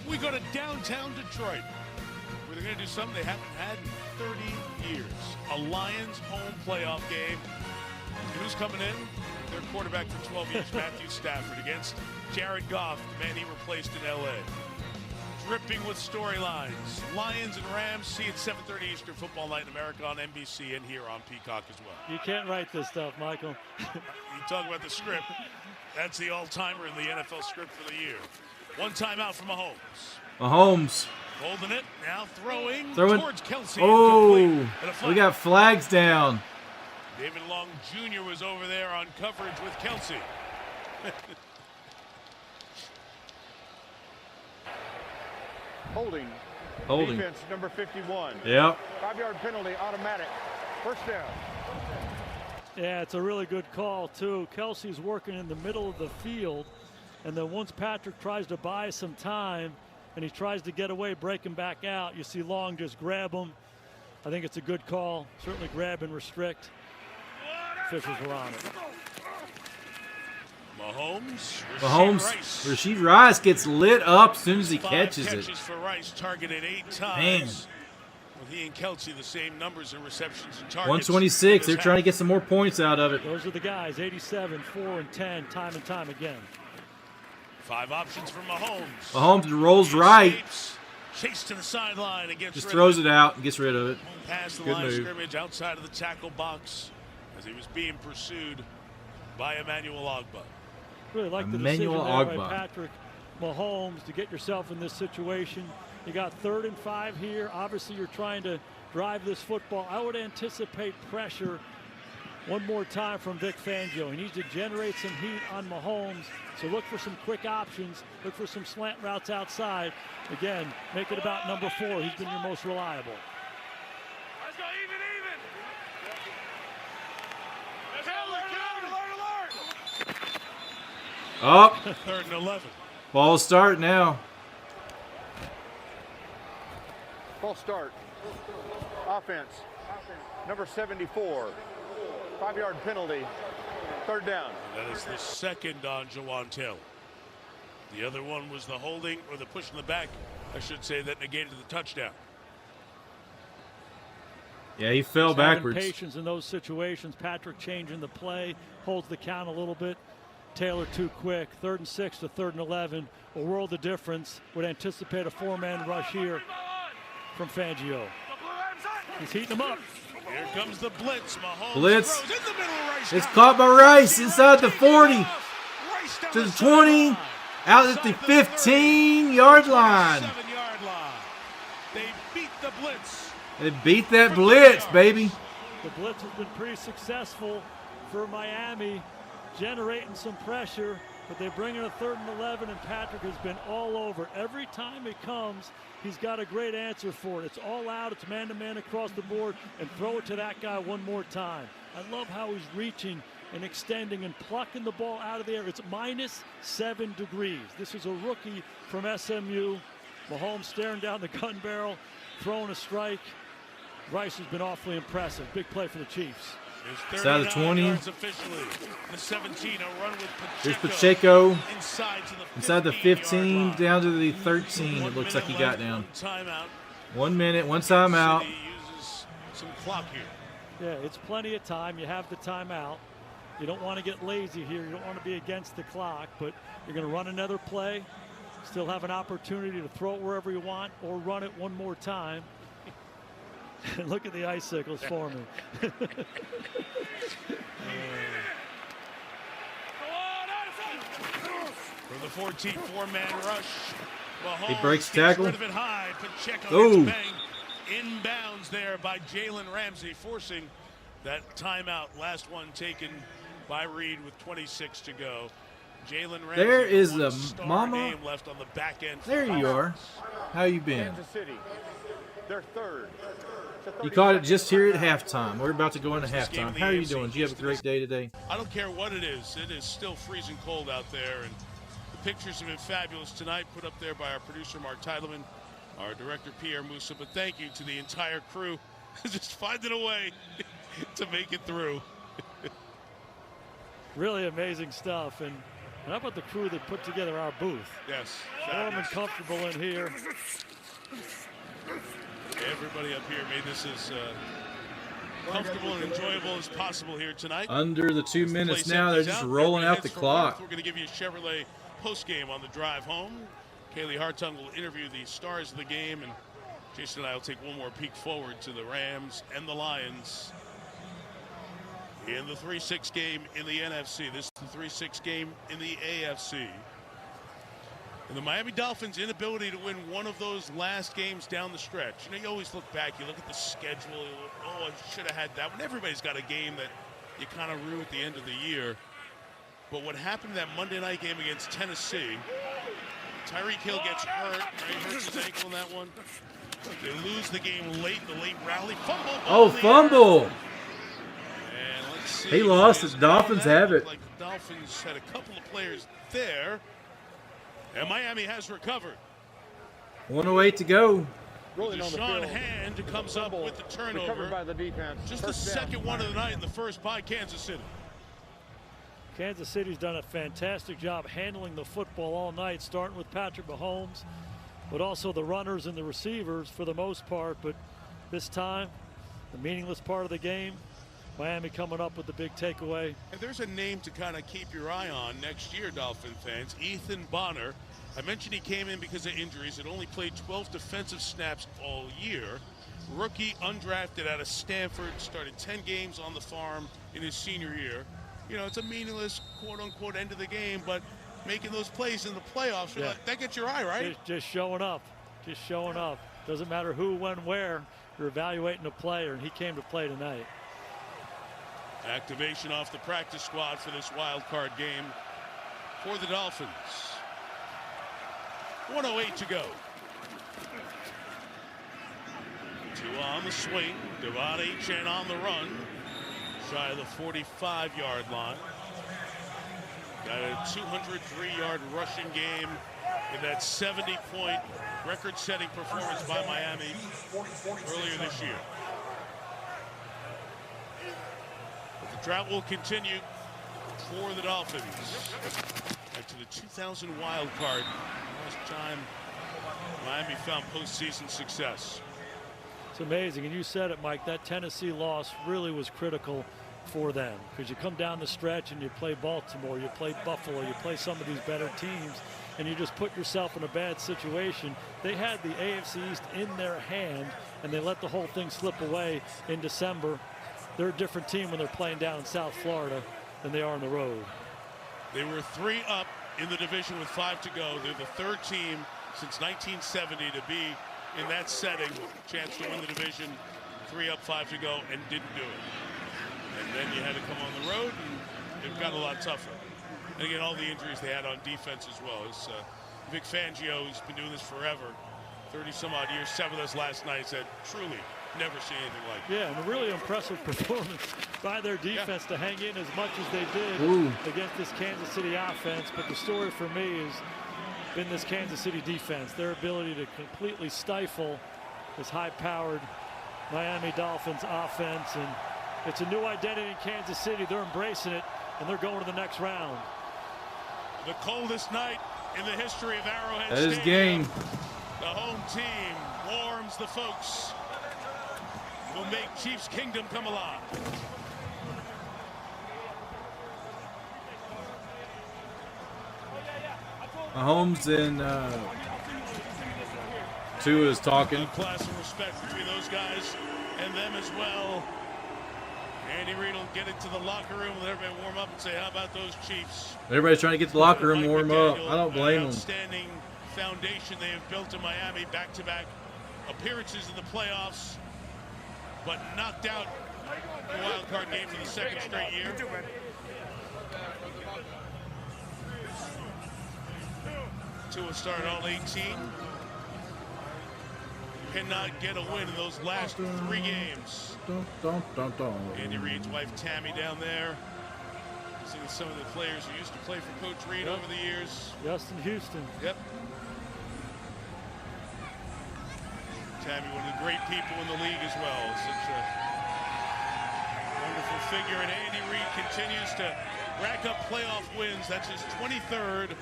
we go to downtown Detroit, where they're going to do something they haven't had in 30 years. A Lions home playoff game. And who's coming in? Their quarterback for 12 years, Matthew Stafford, against Jared Goff, the man he replaced in L.A. Dripping with storylines. Lions and Rams, see it 7:30 Eastern Football Night in America on NBC and here on Peacock as well. You can't write this stuff, Michael. You talk about the script. That's the all-timer in the NFL script for the year. One timeout for Mahomes. Mahomes. Holding it, now throwing towards Kelsey. Oh, we got flags down. David Long Jr. was over there on coverage with Kelsey. Holding. Holding. Defense number 51. Yep. 5-yard penalty, automatic. First down. Yeah, it's a really good call, too. Kelsey's working in the middle of the field, and then once Patrick tries to buy some time and he tries to get away, break him back out, you see Long just grab him. I think it's a good call. Certainly grab and restrict. Officials were on it. Mahomes, Rasheed Rice gets lit up as soon as he catches it. Catches for Rice, targeted 8 times. Man. With he and Kelsey the same numbers in receptions and targets. 126. They're trying to get some more points out of it. Those are the guys, 87, 4, and 10, time and time again. 5 options for Mahomes. Mahomes rolls right. Chase to the sideline and gets Just rid throws of it out and gets rid of it. Past the Good line of move. scrimmage outside of the tackle box as he was being pursued by Emmanuel Ogbah. Really like the Emmanuel decision there Ogbah. by Patrick Mahomes to get yourself in this situation. You got 3rd and 5 here. Obviously, you're trying to drive this football. I would anticipate pressure one more time from Vic Fangio. He needs to generate some heat on Mahomes. So look for some quick options. Look for some slant routes outside. Again, make it about number 4. He's been your most reliable. Let's go even. Up. 3rd and 11. Ball start now. False start. Offense. Number 74. 5-yard penalty. 3rd down. That is the second on Jawan Taylor. The other one was the holding or the push in the back, I should say, that negated the touchdown. Yeah, he fell Just having backwards. Patience in those situations. Patrick changing the play, holds the count a little bit. Taylor too quick. 3rd and 6 to 3rd and 11. A world of difference. Would anticipate a 4-man rush here. from Fangio. He's heating them up. Here comes the blitz. Mahomes Blitz. throws in the middle. Rice It's got caught by Rice inside the 40 Rice down to the the 20, sideline. out at the 15-yard line. 7-yard line. They beat the blitz. They beat that blitz, baby. The blitz has been pretty successful for Miami, generating some pressure, but they bring in a 3rd and 11, and Patrick has been all over. Every time it comes, he's got a great answer for it. It's all out, it's man-to-man across the board, and throw it to that guy one more time. I love how he's reaching and extending and plucking the ball out of the air. It's -7 degrees. This is a rookie from SMU. Mahomes staring down the gun barrel, throwing a strike. Rice has been awfully impressive. Big play for the Chiefs. It's out of the 20. Officially. The 17, a run with Pacheco. Here's Pacheco Inside the 15 down to the 13. It looks like he got down. 1 minute, one timeout. City uses some clock here. Yeah, it's plenty of time. You have the timeout. You don't want to get lazy here. You don't want to be against the clock, but you're going to run another play. Still have an opportunity to throw it wherever you want or run it one more time. Look at the icicles forming. For the 14, 4-man rush. Mahomes He breaks gets tackle. rid of it high. Pacheco Oh. gets banged inbounds there by Jalen Ramsey, forcing that timeout. Last one taken by Reed with 26 to go. Jalen Ramsey. There is one a star mama. game left on the back end. There you are. How you been? Kansas City, their 3rd. You caught it just here at halftime. We're about to go into halftime. How are you doing? Did you have a great day today? I don't care what it is still freezing cold out there, and the pictures have been fabulous tonight, put up there by our producer Mark Teileman, our director Pierre Musa. But thank you to the entire crew, just finding a way to make it through. Really amazing stuff. And how about the crew that put together our booth? Yes, Warm and comfortable in here. Everybody up here made this as comfortable and enjoyable as possible here tonight. Under the 2 minutes now. They're just rolling out the clock. We're going to give you a Chevrolet postgame on the drive home. Kaylee Hartung will interview the stars of the game, and Jason and I will take one more peek forward to the Rams and the Lions in the 3-6 game in the NFC. This is the 3-6 game in the AFC. And the Miami Dolphins' inability to win one of those last games down the stretch. You know, you always look back, you look at the schedule, you look, oh, I should have had that one. Everybody's got a game that you kind of rue at the end of the year. But what happened in that Monday night game against Tennessee, Tyreek Hill gets hurt, right? Hurts his ankle in that one. They lose the game late, the late rally. Fumble. Oh, fumble. And let's see. He lost. The Dolphins have it. Like the Dolphins had a couple of players there. And Miami has recovered. 1:08 to go. Deshaun Hand comes up with the turnover. By the defense. Just the second one of the night and the first by Kansas City. Kansas City's done a fantastic job handling the football all night, starting with Patrick Mahomes, but also the runners and the receivers for the most part. But this time, the meaningless part of the game, Miami coming up with the big takeaway. And there's a name to kind of keep your eye on next year, Dolphin fans. Ethan Bonner. I mentioned he came in because of injuries. Had only played 12 defensive snaps all year. Rookie, undrafted out of Stanford. Started 10 games on the farm in his senior year. You know, it's a meaningless, quote-unquote, end of the game, but making those plays in the playoffs, Yeah. that gets your eye, right? Just showing up. Just showing up. Doesn't matter who, when, where. You're evaluating a player, and he came to play tonight. Activation off the practice squad for this wild card game for the Dolphins. 1:08 to go. Two on the swing. Devon Achane on the run. Shy of the 45-yard line. Got a 203-yard rushing game in that 70-point record-setting performance by Miami earlier this year. But the drought will continue for the Dolphins. Back to the 2000 wild card. Last time Miami found postseason success. It's amazing, and you said it, Mike, that Tennessee loss really was critical for them, because you come down the stretch and you play Baltimore, you play Buffalo, you play some of these better teams, and you just put yourself in a bad situation. They had the AFC East in their hand, and they let the whole thing slip away in December. They're a different team when they're playing down in South Florida than they are on the road. They were 3 up in the division with 5 to go. They're the 3rd team since 1970 to be in that setting, chance to win the division, 3 up, 5 to go, and didn't do it. And then you had to come on the road, and it got a lot tougher. And again, all the injuries they had on defense as well. It's Vic Fangio, who's been doing this forever, 30-some-odd years, 7 of us last night, said, truly, never seen anything like it. Yeah, and a really impressive performance by their defense to hang in as much as they did against this Kansas City offense. But the story for me has been this Kansas City defense, their ability to completely stifle this high-powered Miami Dolphins offense. And it's a new identity in Kansas City. They're embracing it, and they're going to the next round. The coldest night in the history of Arrowhead That is Stadium. game. The home team warms the folks. Will make Chiefs Kingdom come alive. Mahomes and Tua is talking. A class of respect between those guys and them as well. Andy Reid will get into the locker room, let everybody warm up and say, how about those Chiefs? Everybody's trying to get the locker room warm up. I don't blame them. Outstanding foundation they have built in Miami, back-to-back appearances in the playoffs, but knocked out the wildcard game for the 2nd straight year. Tua started all 18. Cannot get a win in those last 3 games. Andy Reid's wife Tammy down there. Seeing some of the players who used to play for Coach Reid over the years. Justin Houston. Yep. Tammy, one of the great people in the league as well. Such a wonderful figure. And Andy Reid continues to rack up playoff wins. That's his 23rd.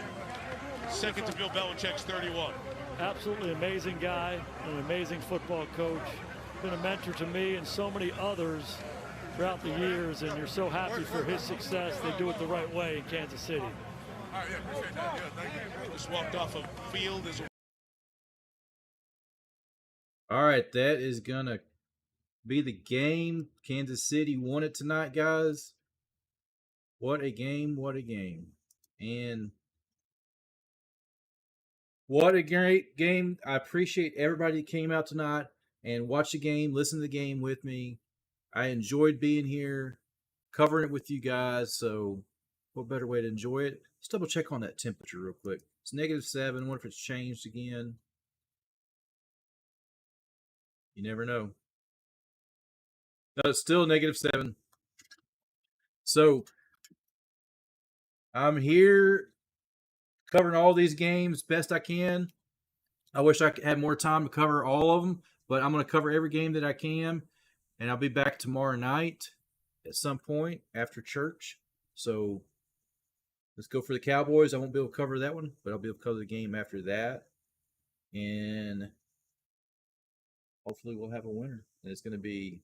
Second to Bill Belichick's 31. Absolutely amazing guy, an amazing football coach. Been a mentor to me and so many others throughout the years, and you're so happy for his success. They do it the right way in Kansas City. Just walked off a field as a All right, that is going to be the game. Kansas City won it tonight, guys. What a game, what a game. And what a great game. I appreciate everybody that came out tonight and watched the game, listened to the game with me. I enjoyed being here, covering it with you guys. So what better way to enjoy it? Let's double check on that temperature real quick. It's -7. I wonder if it's changed again. You never know. No, it's still -7. So I'm here covering all these games best I can. I wish I had more time to cover all of them, but I'm going to cover every game that I can, and I'll be back tomorrow night at some point after church. So let's go for the Cowboys. I won't be able to cover that one, but I'll be able to cover the game after that. And hopefully we'll have a winner. And it's going to be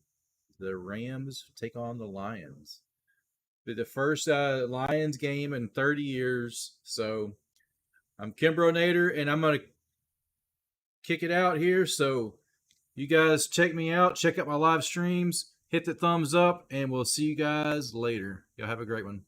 the Rams take on the Lions. It'll be the first Lions game in 30 years. So I'm Kimbronator, and I'm going to kick it out here. So you guys check me out. Check out my live streams. Hit the thumbs up, and we'll see you guys later. Y'all have a great one.